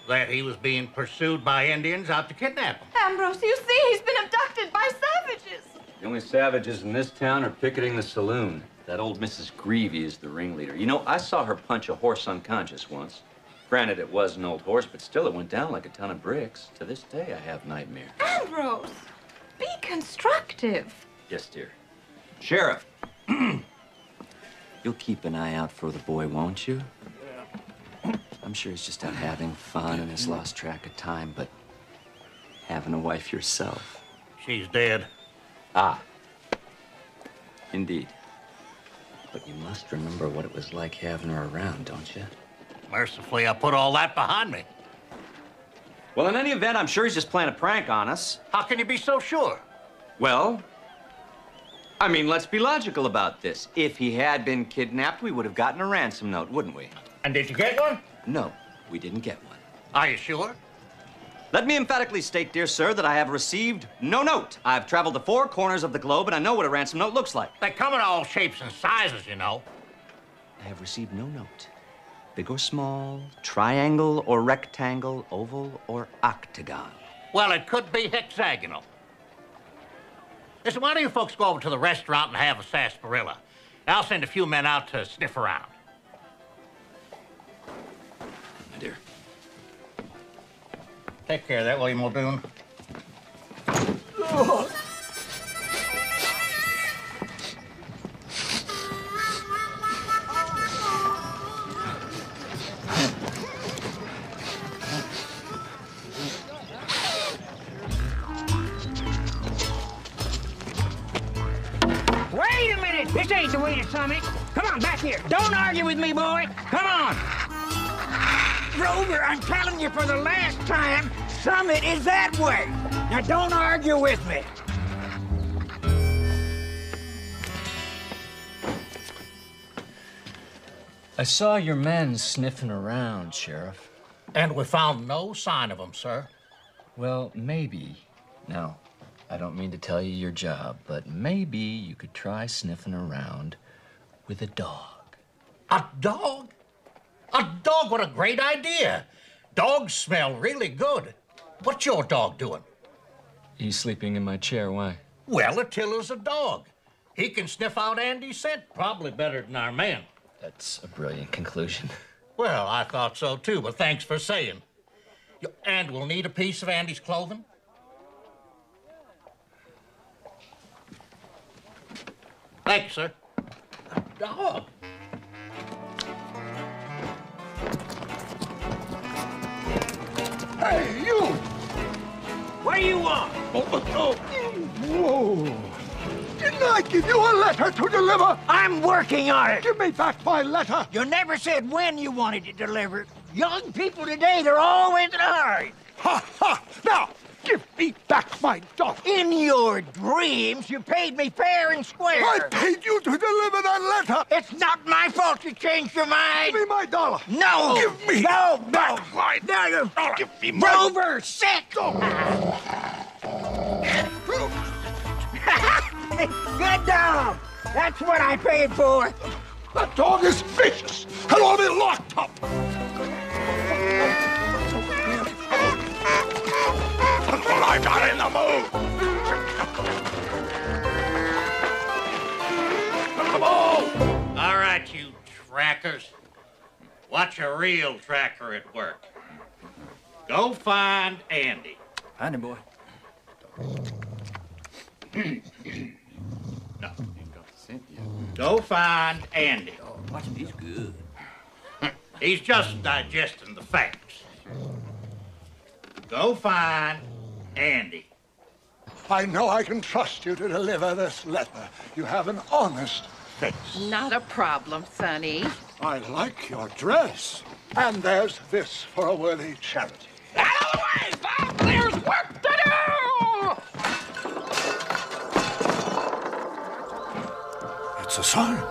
That he was being pursued by Indians out to kidnap him. Ambrose, you see, he's been abducted by savages. The only savages in this town are picketing the saloon. That old Mrs. Greavy is the ringleader. You know, I saw her punch a horse unconscious once. Granted, it was an old horse, but still it went down like a ton of bricks. To this day, I have nightmares. Ambrose, be constructive. Yes, dear. Sheriff, you'll keep an eye out for the boy, won't you? I'm sure he's just out having fun and has lost track of time, but having a wife yourself. She's dead. Ah, indeed. But you must remember what it was like having her around, don't you? Mercifully, I put all that behind me. Well, in any event, I'm sure he's just playing a prank on us. How can you be so sure? Well, I mean, let's be logical about this. If he had been kidnapped, we would have gotten a ransom note, wouldn't we? And did you get one? No, we didn't get one. Are you sure? Let me emphatically state, dear sir, that I have received no note. I've traveled the 4 corners of the globe, and I know what a ransom note looks like. They come in all shapes and sizes, you know. I have received no note. Big or small, triangle or rectangle, oval or octagon. Well, it could be hexagonal. Listen, why don't you folks go over to the restaurant and have a sarsaparilla? I'll send a few men out to sniff around. My dear. Take care of that, William Muldoon. Wait a minute! This ain't the way to Summit. Come on, back here. Don't argue with me, boy. Come on. Rover, I'm telling you for the last time, Summit is that way. Now, don't argue with me. I saw your men sniffing around, Sheriff. And we found no sign of them, sir. Well, maybe. Now, I don't mean to tell you your job, but maybe you could try sniffing around with a dog. A dog? A dog? What a great idea. Dogs smell really good. What's your dog doing? He's sleeping in my chair. Why? Well, Attila's a dog. He can sniff out Andy's scent probably better than our men. That's a brilliant conclusion. Well, I thought so too, but thanks for saying. And we'll need a piece of Andy's clothing. Thank you, sir. A dog. Hey, you! What do you want? Whoa! Didn't I give you a letter to deliver? I'm working on it. Give me back my letter. You never said when you wanted it delivered. Young people today, they're always in a hurry. Ha, ha! Now, Give me back my dollar. In your dreams, you paid me fair and square. I paid you to deliver that letter. It's not my fault you changed your mind. Give me my dollar. No. Give me back my dollar. Give me my Rover, sit. Good dog. That's what I paid for. That dog is vicious. I want to be locked up. Well, I'm not in the mood. Come on. All right, you trackers. Watch a real tracker at work. Go find Andy. Find him, boy. No. Go find Andy. Oh, watch him. He's good. He's just digesting the facts. Go find Andy. I know I can trust you to deliver this letter. You have an honest face. Not a problem, Sonny. I like your dress. And there's this for a worthy charity. Out of the way, Bob! There's work to do! It's a sign.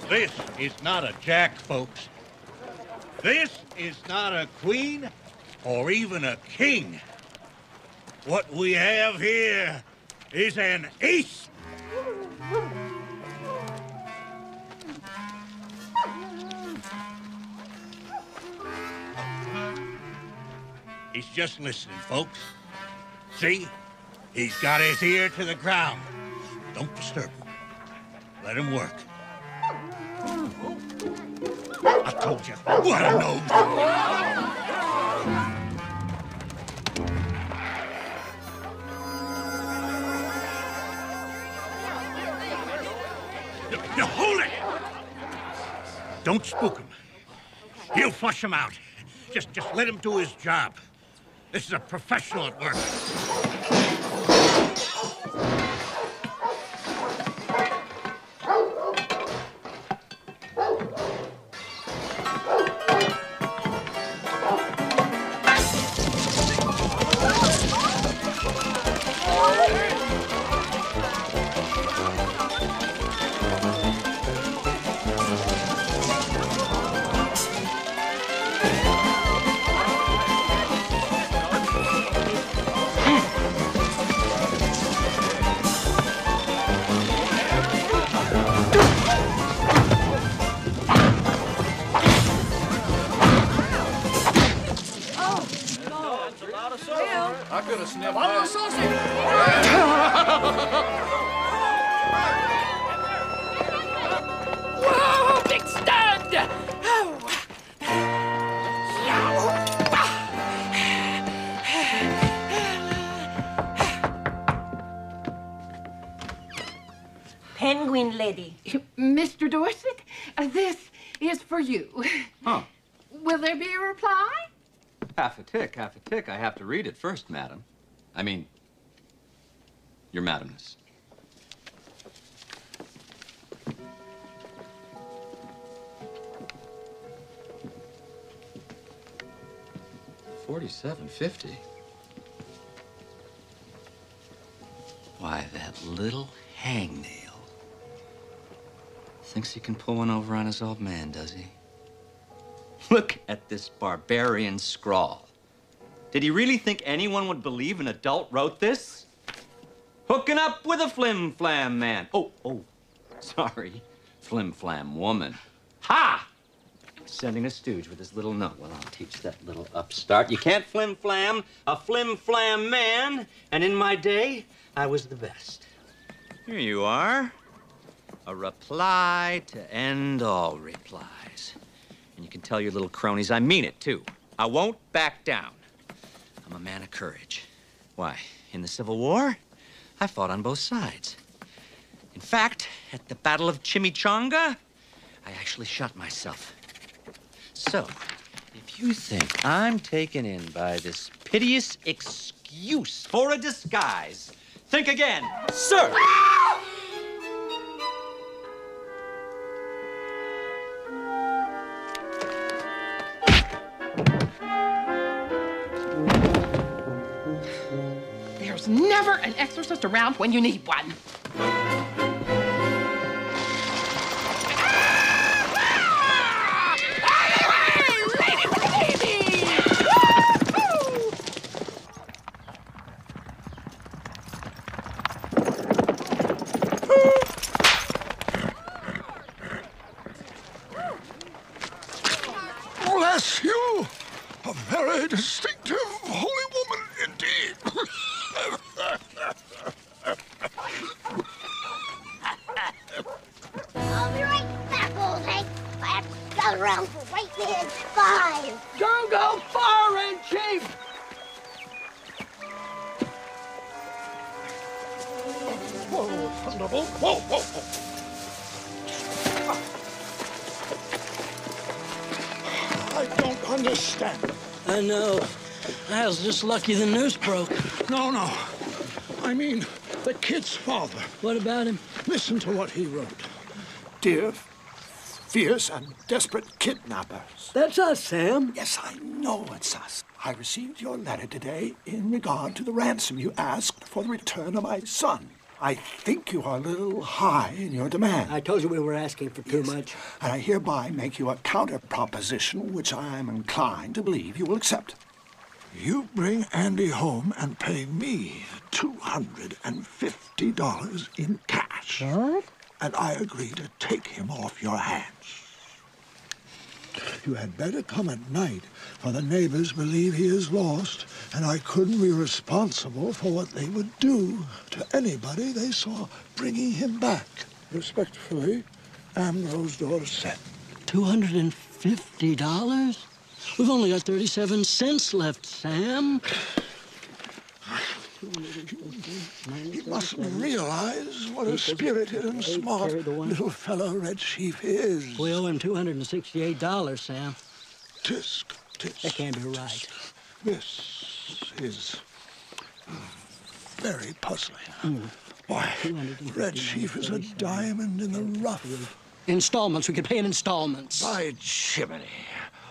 This is not a jack, folks. This is not a queen or even a king. What we have here is an ace. He's just listening, folks. See? He's got his ear to the ground. Don't disturb him. Let him work. I told you, what a nose. Now hold it! Don't spook him. He'll flush him out. Just let him do his job. This is a professional at work. I could have sniffed Bottle of Whoa, big stud! Penguin lady. Mr. Dorset, this is for you. Huh. Will there be a reply? Half a tick, half a tick. I have to read it first, madam. I mean, your madamness. $47.50. Why, that little hangnail thinks he can pull one over on his old man, does he? Look at this barbarian scrawl. Did he really think anyone would believe an adult wrote this? Hooking up with a flim-flam man. Oh, sorry. Flim-flam woman. Ha! Sending a stooge with his little note. Well, I'll teach that little upstart. You can't flim-flam a flim-flam man. And in my day, I was the best. Here you are. A reply to end all replies. And you can tell your little cronies I mean it, too. I won't back down. I'm a man of courage. Why, in the Civil War, I fought on both sides. In fact, at the Battle of Chimichanga, I actually shot myself. So, if you think I'm taken in by this piteous excuse for a disguise, think again, sir! There's never an exorcist around when you need one. Bless you! A very distinctive holy woman indeed. I'll be right back, old Hank. I have to scout around for white man spies. Don't go far, Red Chief! Whoa, Thunderbolt! Whoa, whoa, whoa! I don't understand. I know. I was just lucky the news broke. No, no. I mean, the kid's father. What about him? Listen to what he wrote. Dear, fierce and desperate kidnappers. That's us, Sam. Yes, I know it's us. I received your letter today in regard to the ransom you asked for the return of my son. I think you are a little high in your demand. I told you we were asking for too much. And I hereby make you a counter proposition which I am inclined to believe you will accept. You bring Andy home and pay me $250 in cash. What? And I agree to take him off your hands. You had better come at night, for the neighbors believe he is lost, and I couldn't be responsible for what they would do to anybody they saw bringing him back. Respectfully, Ambrose Dorset. $250? We've only got 37 cents left, Sam. You mustn't realize what a spirited and smart little fellow Red Chief is. We owe him $268, Sam. Tisk. That can't be right. This is very puzzling. Why, Red Chief is a diamond in the rough. Installments. We could pay in installments. By Jiminy.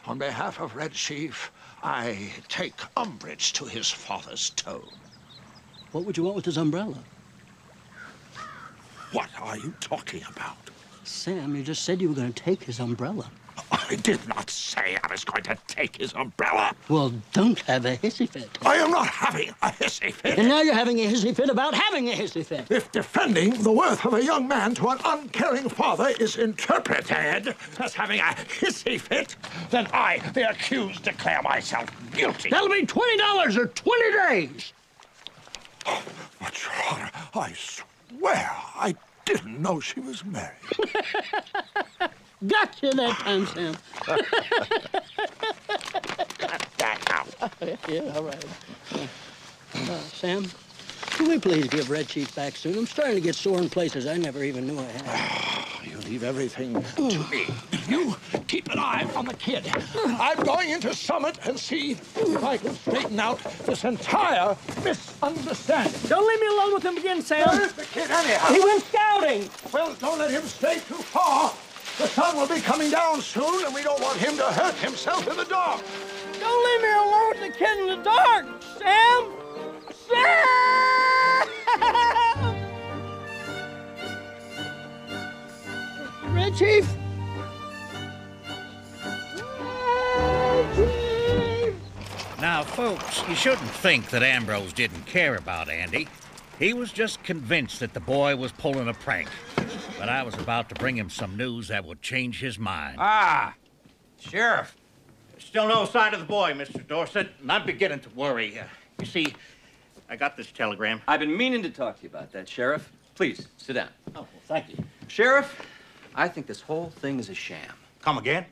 On behalf of Red Chief, I take umbrage to his father's tone. What would you want with his umbrella? What are you talking about? Sam, you just said you were going to take his umbrella. I did not say I was going to take his umbrella. Well, don't have a hissy fit. I am not having a hissy fit. And now you're having a hissy fit about having a hissy fit. If defending the worth of a young man to an uncaring father is interpreted as having a hissy fit, then I, the accused, declare myself guilty. That'll be $20 or 20 days. Oh, but, Your Honor, I swear I didn't know she was married. Gotcha that time, Sam. Cut that out. Yeah, all right. Sam, can we please give Red Chief back soon? I'm starting to get sore in places I never even knew I had. You leave everything to me. You keep an eye on the kid. I'm going into Summit and see if I can straighten out this entire misunderstanding. Don't leave me alone with him again, Sam. Where's the kid anyhow? He went scouting. Well, don't let him stay too far. The sun will be coming down soon, and we don't want him to hurt himself in the dark. Don't leave me alone with the kid in the dark, Sam! Sam! Red Chief? Red Chief! Now, folks, you shouldn't think that Ambrose didn't care about Andy. He was just convinced that the boy was pulling a prank. But I was about to bring him some news that would change his mind. Ah, Sheriff. Still no sign of the boy, Mr. Dorset, and I'm beginning to worry. You see, I got this telegram. I've been meaning to talk to you about that, Sheriff. Please, sit down. Oh, well, thank you. Sheriff, I think this whole thing is a sham. Come again?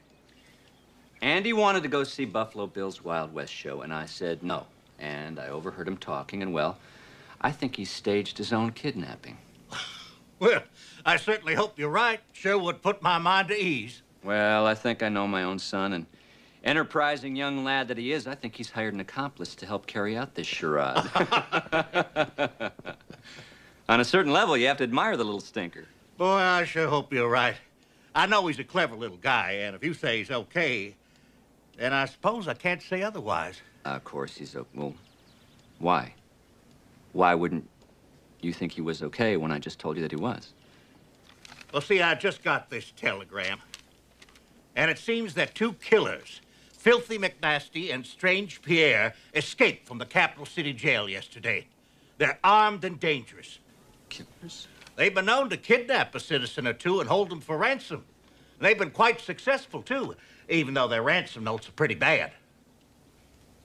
Andy wanted to go see Buffalo Bill's Wild West show, and I said no. And I overheard him talking, and, well, I think he staged his own kidnapping. Well, I certainly hope you're right. Sure would put my mind to ease. Well, I think I know my own son, and Enterprising young lad that he is, I think he's hired an accomplice to help carry out this charade. On a certain level, you have to admire the little stinker. Boy, I sure hope you're right. I know he's a clever little guy, and if you say he's okay, then I suppose I can't say otherwise. Of course he's okay. Well, why? Why wouldn't you think he was okay when I just told you that he was? Well, see, I just got this telegram, and it seems that two killers, Filthy McNasty and Strange Pierre, escaped from the capital city jail yesterday. They're armed and dangerous. Killers? They've been known to kidnap a citizen or two and hold them for ransom. They've been quite successful, too, even though their ransom notes are pretty bad.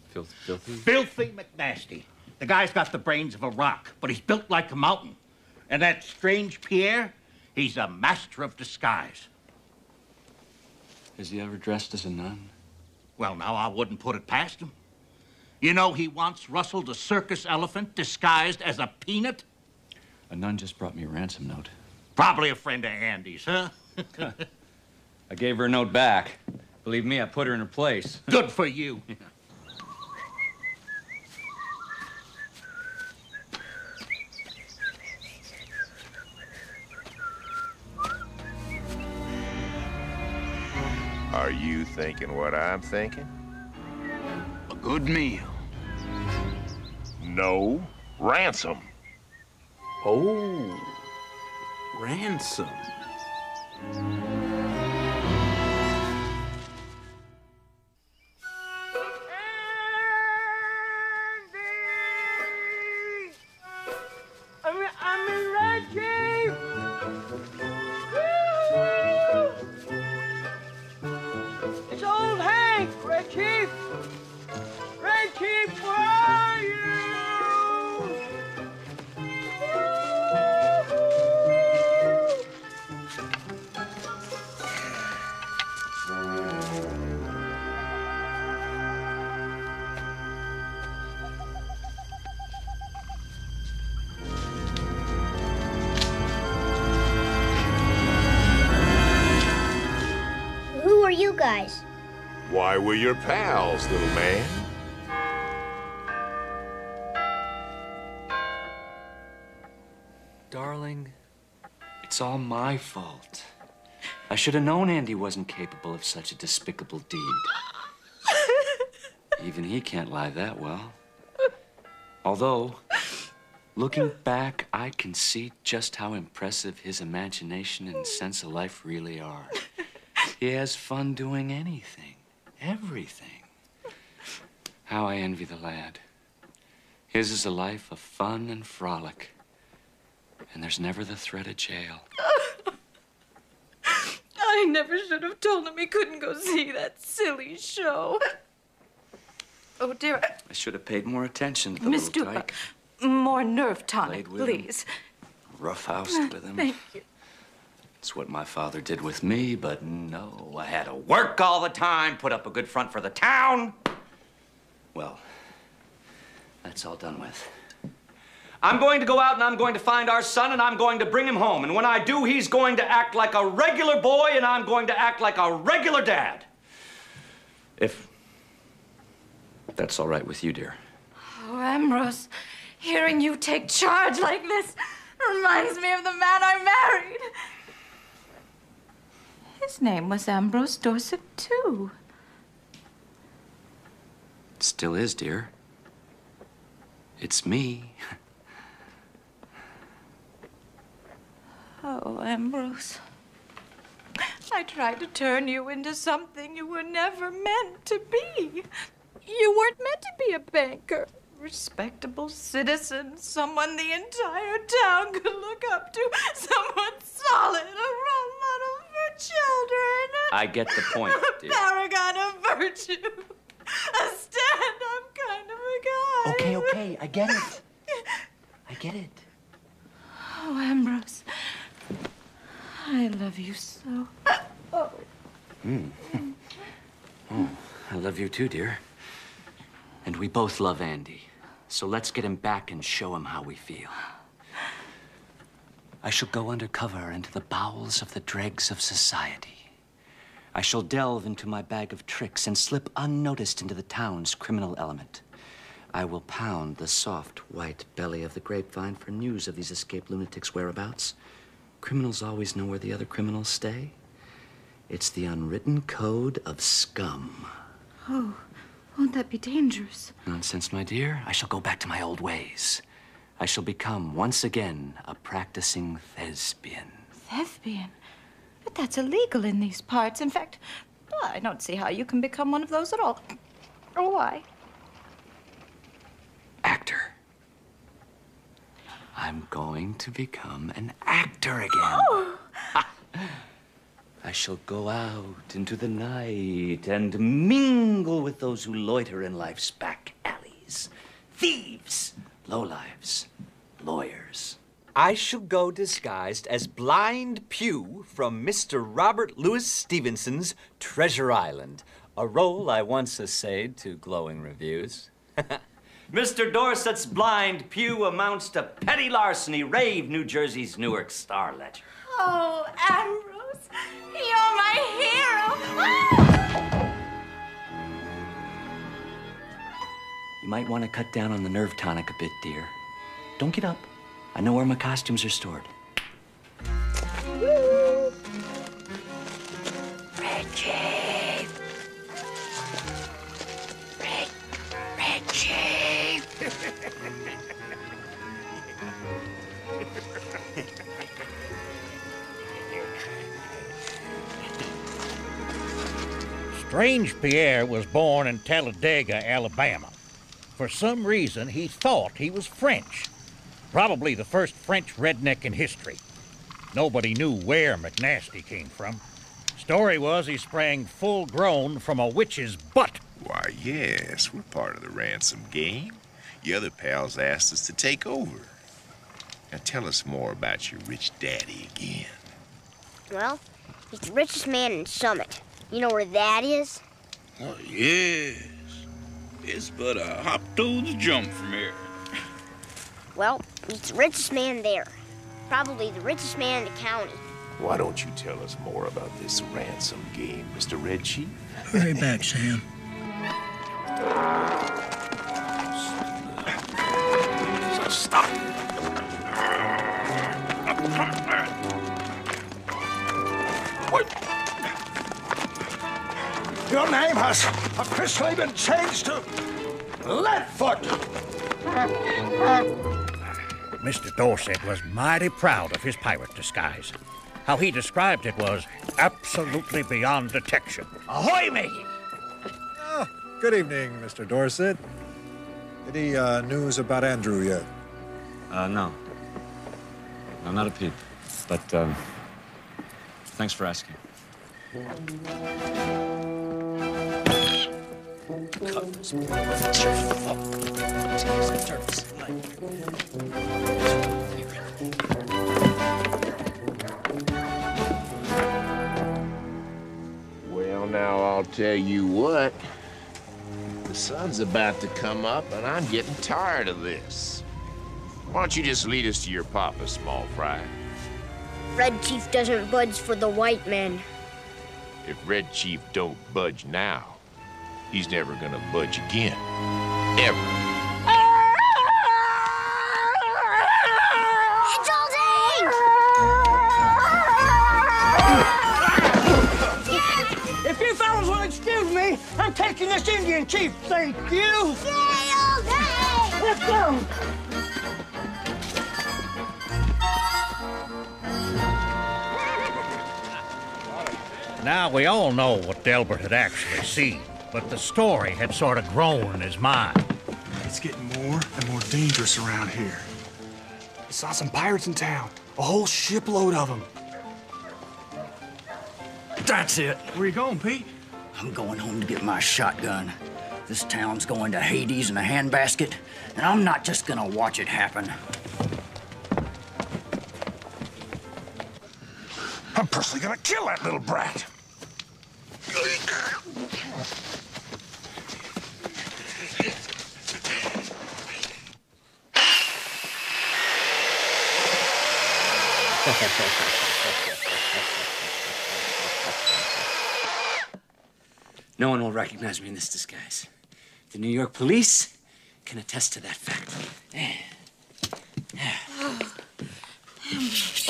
Filthy? Filthy McNasty. The guy's got the brains of a rock, but he's built like a mountain. And that Strange Pierre, he's a master of disguise. Has he ever dressed as a nun? Well, now, I wouldn't put it past him. You know, he once rustled a circus elephant disguised as a peanut. A nun just brought me a ransom note. Probably a friend of Andy's, huh? I gave her a note back. Believe me, I put her in her place. Good for you. Yeah. Are you thinking what I'm thinking? A good meal. No, ransom. Oh, ransom. I'm in Red Chief! It's old Hank, Red Chief! Red Chief, where are you? Who are you guys? Why, we're your pals, little man. Darling, it's all my fault. I should have known Andy wasn't capable of such a despicable deed. Even he can't lie that well. Although, looking back, I can see just how impressive his imagination and sense of life really are. He has fun doing anything, everything. How I envy the lad. His is a life of fun and frolic. And there's never the threat of jail. I never should have told him he couldn't go see that silly show. Oh, dear. I should have paid more attention to the Miss little Dupa, tyke. more nerve tonic, Played with him. please. Roughhoused with him. Thank you. It's what my father did with me, but no, I had to work all the time, put up a good front for the town. Well, that's all done with. I'm going to go out and I'm going to find our son and I'm going to bring him home. And when I do, he's going to act like a regular boy and I'm going to act like a regular dad. If that's all right with you, dear. Oh, Ambrose, hearing you take charge like this reminds me of the man I married. His name was Ambrose Dorset, too. Still is, dear. It's me. Oh, Ambrose. I tried to turn you into something you were never meant to be. You weren't meant to be a banker. Respectable citizen, someone the entire town could look up to, someone solid, a role model for children. I get the point, A dear. paragon of virtue. A stand-up kind of a guy. Okay, I get it. I get it. Oh, Ambrose. I love you so. Oh. Oh, I love you too, dear. And we both love Andy. So let's get him back and show him how we feel. I shall go undercover into the bowels of the dregs of society. I shall delve into my bag of tricks and slip unnoticed into the town's criminal element. I will pound the soft, white belly of the grapevine for news of these escaped lunatics' whereabouts. Criminals always know where the other criminals stay. It's the unwritten code of scum. Oh, won't that be dangerous? Nonsense, my dear. I shall go back to my old ways. I shall become, once again, a practicing thespian. Thespian? But that's illegal in these parts. In fact, I don't see how you can become one of those at all. Or why? Actor. I'm going to become an actor again. Oh! I shall go out into the night and mingle with those who loiter in life's back alleys. Thieves, lowlifes, lawyers. I shall go disguised as Blind Pew from Mr. Robert Louis Stevenson's Treasure Island, a role I once essayed to glowing reviews. Mr. Dorset's Blind Pew amounts to petty larceny, Rave, New Jersey's Newark Star Ledger. Oh, Ambrose, you're my hero. You might want to cut down on the nerve tonic a bit, dear. Don't get up. I know where my costumes are stored. Reggie. Reggie. Strange Pierre was born in Talladega, Alabama. For some reason, he thought he was French. Probably the first French redneck in history. Nobody knew where McNasty came from. Story was he sprang full grown from a witch's butt. Why, yes, we're part of the ransom game. Your other pals asked us to take over. Now tell us more about your rich daddy again. Well, he's the richest man in Summit. You know where that is? Oh, yes. It's but a hop-toad's jump from here. Well, he's the richest man there. Probably the richest man in the county. Why don't you tell us more about this ransom game, Mr. Red Chief? Hurry back, Sam. Stop. Your name has officially been changed to Leadfoot. Mr. Dorset was mighty proud of his pirate disguise. How he described it was absolutely beyond detection. Ahoy, matey! Oh, good evening, Mr. Dorset. Any news about Andrew yet? No. No, not a peep. But, thanks for asking. Well, now, I'll tell you what. The sun's about to come up, and I'm getting tired of this. Why don't you just lead us to your papa, small fry? Red Chief doesn't budge for the white men. If Red Chief don't budge now, he's never gonna budge again. Ever. If you fellas will excuse me, I'm taking this Indian chief, thank you. Let's go. Now, we all know what Delbert had actually seen, but the story had sort of grown in his mind. It's getting more and more dangerous around here. I saw some pirates in town, a whole shipload of them. That's it. Where you going, Pete? I'm going home to get my shotgun. This town's going to Hades in a handbasket, and I'm not just gonna watch it happen. I'm personally gonna kill that little brat. No one will recognize me in this disguise. The New York police can attest to that fact.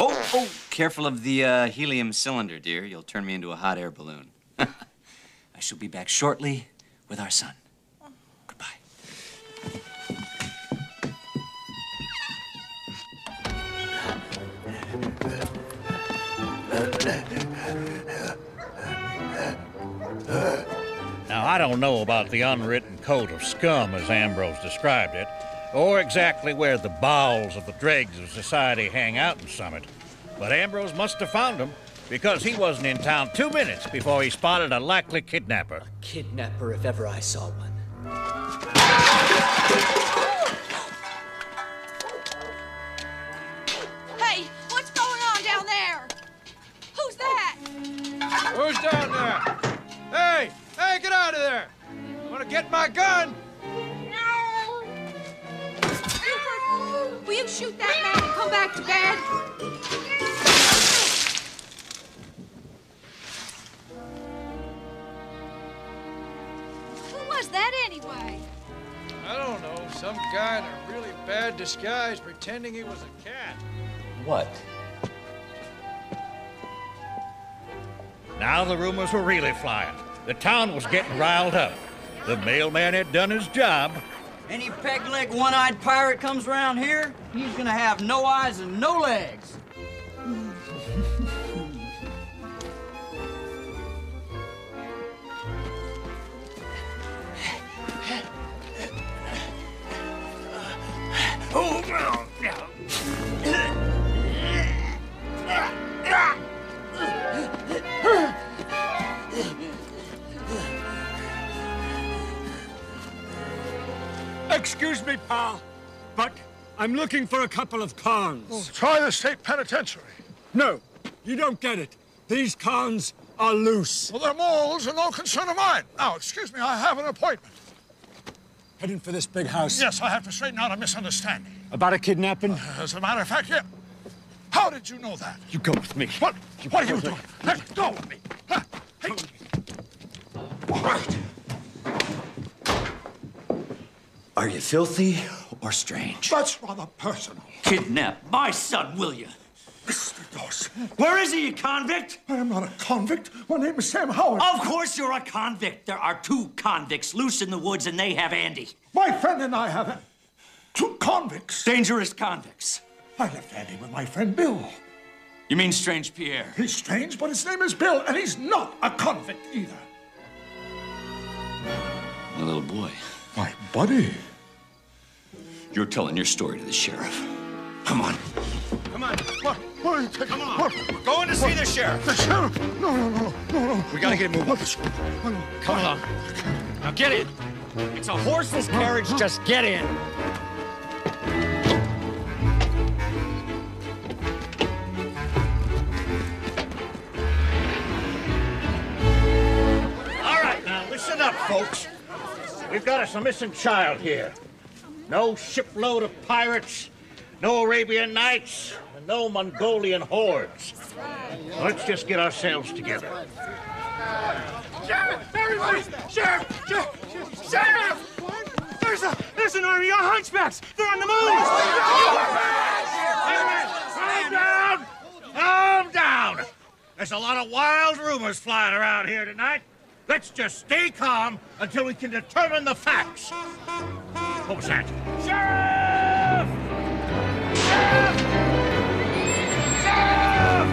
Oh, careful of the helium cylinder, dear. You'll turn me into a hot air balloon. I shall be back shortly with our son. Now, I don't know about the unwritten code of scum, as Ambrose described it, or exactly where the bowels of the dregs of society hang out in Summit, but Ambrose must have found them, because he wasn't in town 2 minutes before he spotted a likely kidnapper. Kidnapper, if ever I saw one. Hey, what's going on down there? Who's that? Who's down there? Hey! Hey, get out of there! Want to get my gun? Buford, will you shoot that man and come back to bed? Who was that anyway? I don't know. Some guy in a really bad disguise pretending he was a cat. What? Now the rumors were really flying. The town was getting riled up. The mailman had done his job. Any peg-leg, one-eyed pirate comes around here, he's gonna have no eyes and no legs. Excuse me, pal, but I'm looking for a couple of cons. Oh, try the state penitentiary. No, you don't get it. These cons are loose. Well, they're morals and no concern of mine. Now, excuse me, I have an appointment. Heading for this big house? Yes, I have to straighten out a misunderstanding. About a kidnapping? As a matter of fact, yeah. How did you know that? You go with me. What? What are you doing? Let go of me. Hey. Right. Are you filthy or strange? That's rather personal. Kidnap my son, will you? Mr. Dawson. Where is he, you convict? I am not a convict. My name is Sam Howard. Of course you're a convict. There are 2 convicts loose in the woods, and they have Andy. My friend and I have 2 convicts. Dangerous convicts. I left Andy with my friend Bill. You mean Strange Pierre? He's strange, but his name is Bill, and he's not a convict either. My little boy. My buddy. You're telling your story to the sheriff. Come on. Come on. What are you taking? Come on. We're going to see the sheriff. The sheriff? No. We gotta get moving. Come along. Now get in. It's a horseless carriage. Just get in. All right, now listen up, folks. We've got us a missing child here. No shipload of pirates, no Arabian Nights, and no Mongolian hordes. Let's just get ourselves together. Sheriff! Everybody! Sheriff! Sheriff! There's an army of hunchbacks! They're on the move! Calm down! Calm down! There's a lot of wild rumors flying around here tonight. Let's just stay calm until we can determine the facts. What was that? Sheriff! Sheriff! Sheriff!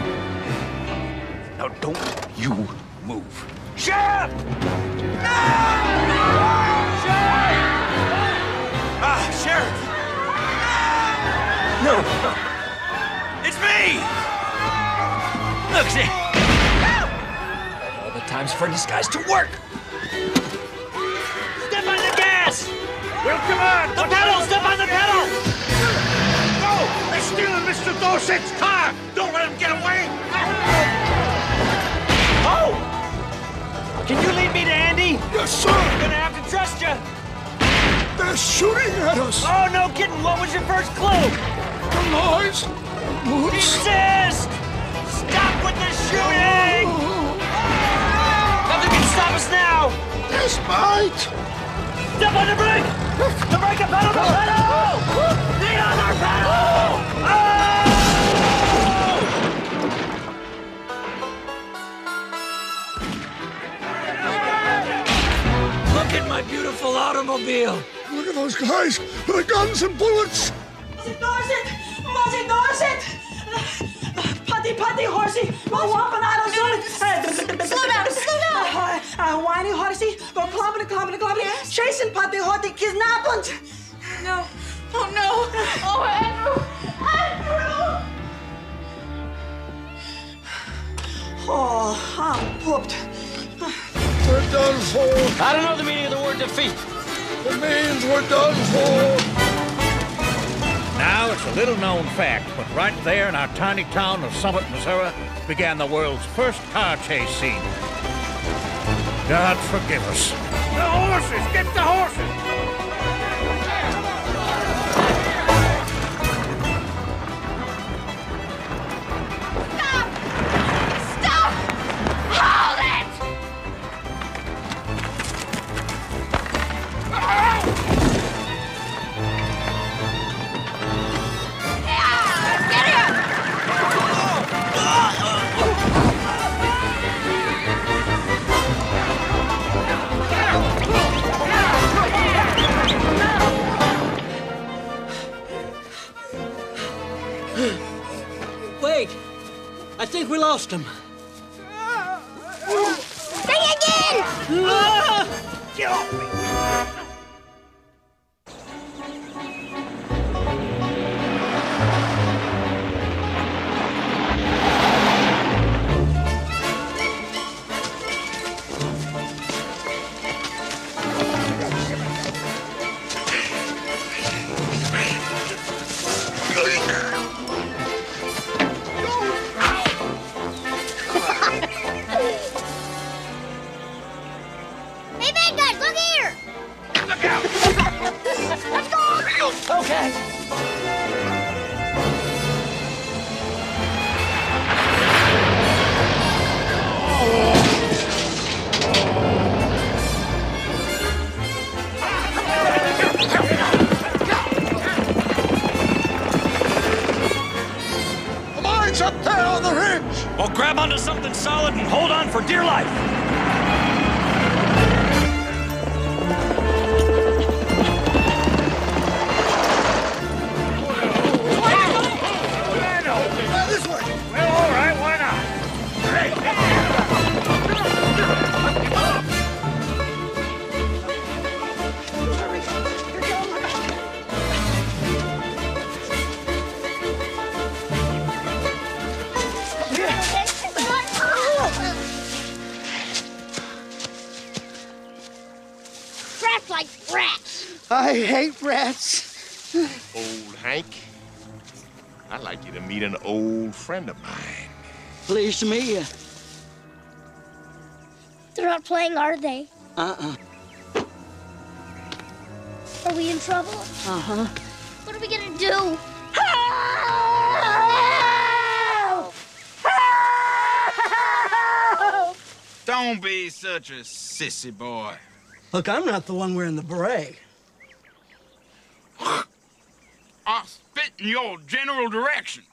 Now don't you move. Sheriff! Sheriff! No! It's me! Look, see? All the times for a disguise to work! Step on the gas! Well, come on! The pedal! Step on the pedal! No! They're stealing Mr. Dorset's car! Don't let him get away! Oh! Can you lead me to Andy? Yes, sir! I'm gonna have to trust you. They're shooting at us! Oh, no kidding. What was your first clue? The noise! Desist! Stop with the shooting! Nothing can stop us now! This might! Step on the brake! The brake and pedal! The pedal! The other pedal! Look at my beautiful automobile. Look at those guys with the guns and bullets. Muzzy Dorset! Putty, horsey! Go whomping out of Slow down! Whiny horsey! Go clomping! Yes? Chasing Putty, horty, kidnapping! No. Oh, no. Oh, Andrew! Oh, I'm pooped. We're done for. I don't know the meaning of the word defeat. It means we're done for. Now, it's a little-known fact, but right there in our tiny town of Summit, Missouri, began the world's first car chase scene. God forgive us. The horses! Get the horses! Stop! Hold it! Wait, I think we lost him. Sing again! Get off me! Hey, bad guys, look here! Look out! Let's go! Okay. The mine's up there on the ridge. Well, grab onto something solid and hold on for dear life. This way. Well, all right, why not? Rats like rats. I hate rats. Old Hank, I'd like you to meet an old friend of mine. Pleased to meet you. They're not playing, are they? Uh-uh. Are we in trouble? Uh-huh. What are we gonna do? Don't be such a sissy boy. Look, I'm not the one wearing the beret. I'll spit in your general direction.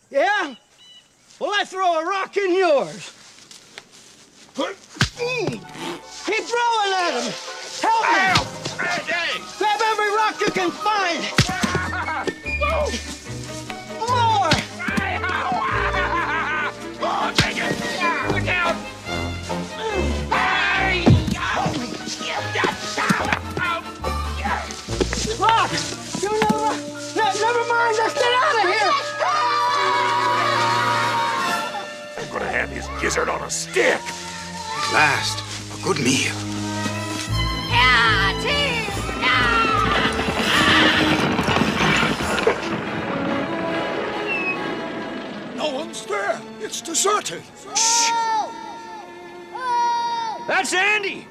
Yeah? Well, I throw a rock in yours. Keep throwing at him. Help me. Hey! Grab every rock you can find. More. Oh, take it! Look out! Rock! You never mind. Let's get out of here. I'm gonna have his gizzard on a stick. At last, a good meal. No one's there. It's deserted. Shh! That's Andy!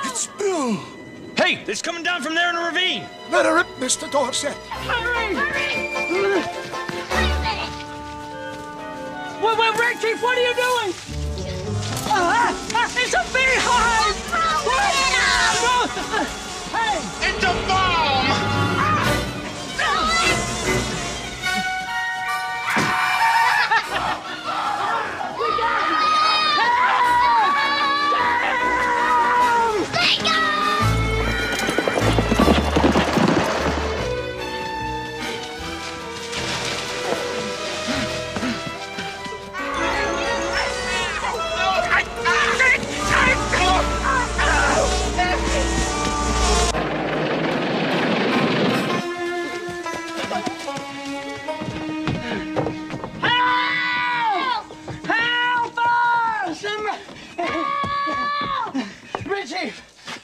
It's Bill. Hey, it's coming down from there in a ravine. Let her rip, Mr. Dorset. Hurry! Wait, Red Chief, what are you doing? It's a beehive! Hey! It's a bomb!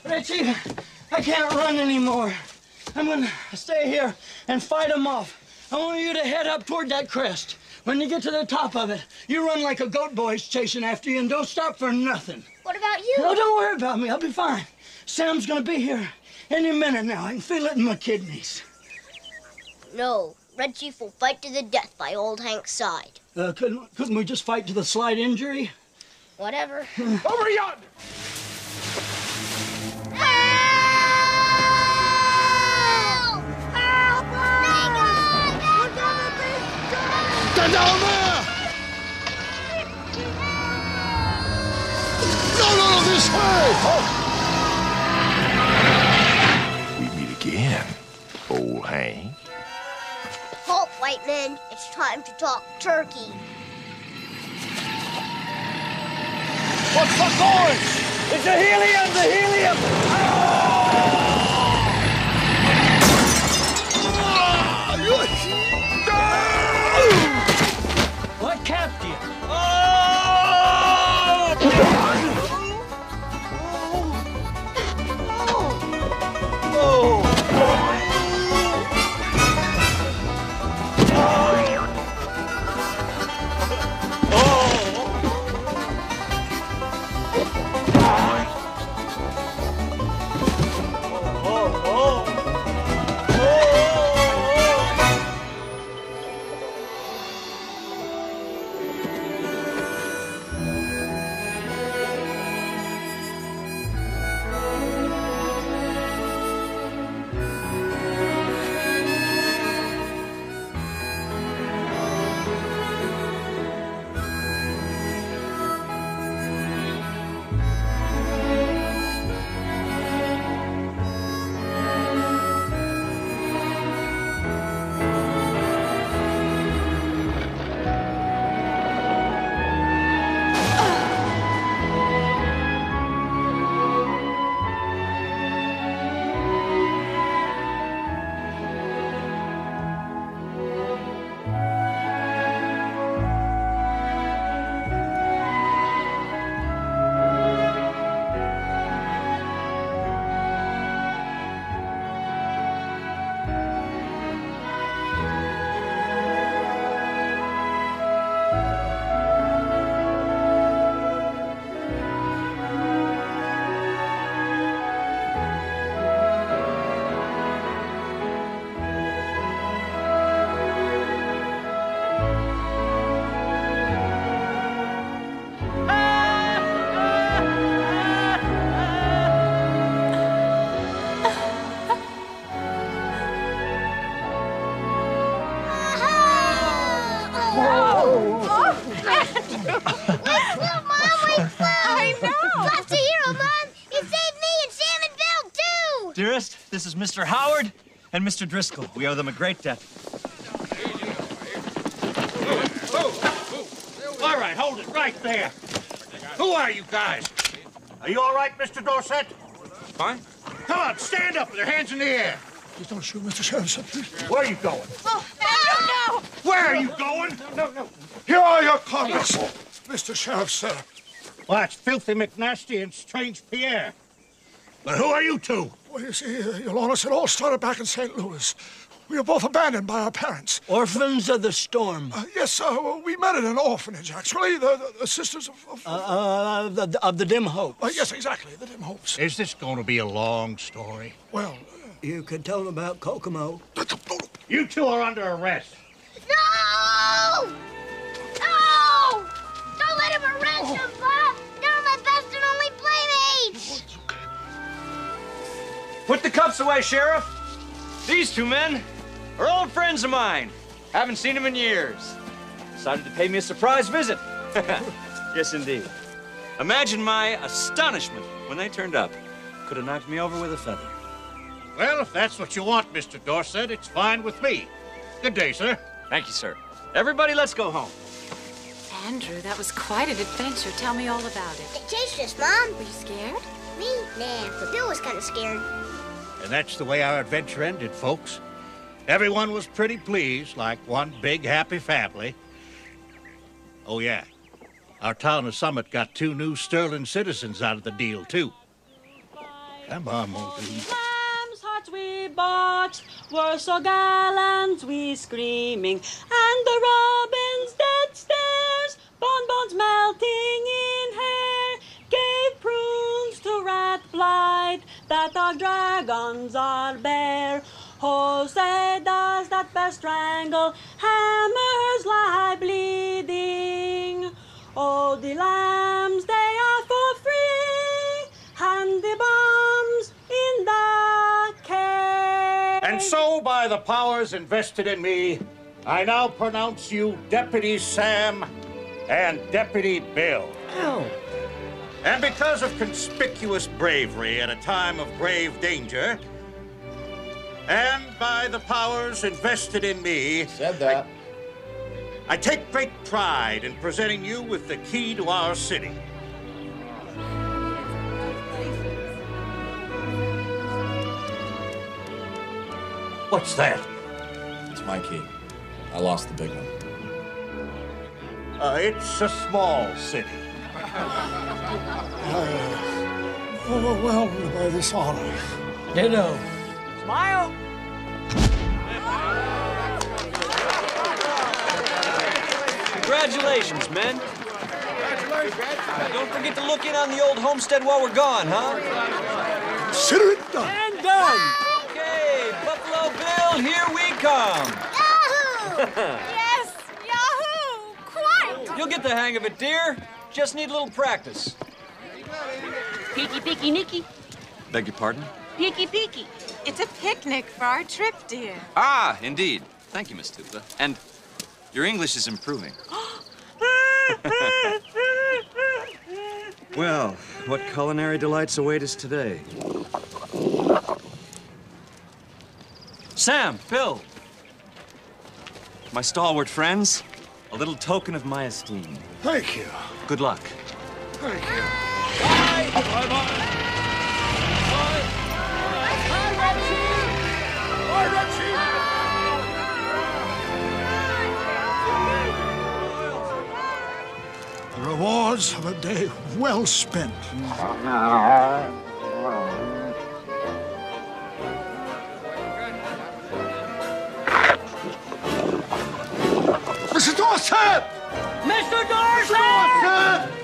Richie, I can't run anymore. I'm gonna stay here and fight them off. I want you to head up toward that crest. When you get to the top of it, you run like a goat boy's chasing after you and don't stop for nothing. What about you? No, don't worry about me. I'll be fine. Sam's gonna be here any minute now. I can feel it in my kidneys. No, Red Chief will fight to the death by old Hank's side. Couldn't we just fight to the slight injury? Whatever. Over yonder! Stand down there! No, this way! We meet again, old Hank. Halt, white men. It's time to talk turkey. What's the noise? It's the helium! The helium! What capped you? Dearest, this is Mr. Howard and Mr. Driscoll. We owe them a great debt. All right, hold it right there. Who are you guys? Are you all right, Mr. Dorset? Fine. Come on, stand up with your hands in the air. Please don't shoot, Mr. Sheriff, please. Where are you going? Oh, no! Where are you going? No. Here are your comments, Mr. Sheriff, sir. Well, that's Filthy McNasty and Strange Pierre. But who are you two? Well, you see, Your Honor, it all started back in St. Louis. We were both abandoned by our parents. Orphans of the storm. Yes, sir. Well, we met at an orphanage, actually. The sisters of the Dim Hopes. Yes, exactly, the Dim Hopes. Is this going to be a long story? Well, you could tell them about Kokomo. You two are under arrest. No! No! Don't let him arrest him, Bob! No! Put the cups away, Sheriff. These two men are old friends of mine. Haven't seen them in years. Decided to pay me a surprise visit. Yes, indeed. Imagine my astonishment when they turned up. Could have knocked me over with a feather. Well, if that's what you want, Mr. Dorset, it's fine with me. Good day, sir. Thank you, sir. Everybody, let's go home. Andrew, that was quite an adventure. Tell me all about it. They chased us, Mom. Were you scared? Me? Nah, but Bill was kind of scared. And that's the way our adventure ended, folks. Everyone was pretty pleased, like one big happy family. Oh, yeah. Our town of Summit got 2 new sterling citizens out of the deal, too. Come on, Muldoon. Lamb's hearts we bought were so gallant, we screaming, and the robins' dead stares, bonbons melting in hair, gave prunes to rat blight that our dragons are bare. Oh, say does that bear strangle, hammers lie bleeding. Oh, the lambs, they are for free, and the bombs in the cave. And so, by the powers invested in me, I now pronounce you Deputy Sam and Deputy Bill. Ow. And because of conspicuous bravery at a time of grave danger, and by the powers invested in me... Said that. I take great pride in presenting you with the key to our city. What's that? It's my key. I lost the big one. It's a small city. Overwhelmed by this honor. Ditto. Smile. Congratulations, men. Don't forget to look in on the old homestead while we're gone, huh? Consider it done. And done. Okay, Buffalo Bill, here we come. Yahoo! Yes, Yahoo! Quite! You'll get the hang of it, dear. Just need a little practice. Peeky, peeky, Nicky. Beg your pardon? Peeky, peeky. It's a picnic for our trip, dear. Ah, indeed. Thank you, Miss Tuba. And your English is improving. Well, what culinary delights await us today? Sam, Bill, my stalwart friends, a little token of my esteem. Thank you. Good luck. Thank you. The rewards of a day well spent. Mr. Dorset! Mr. Dorset!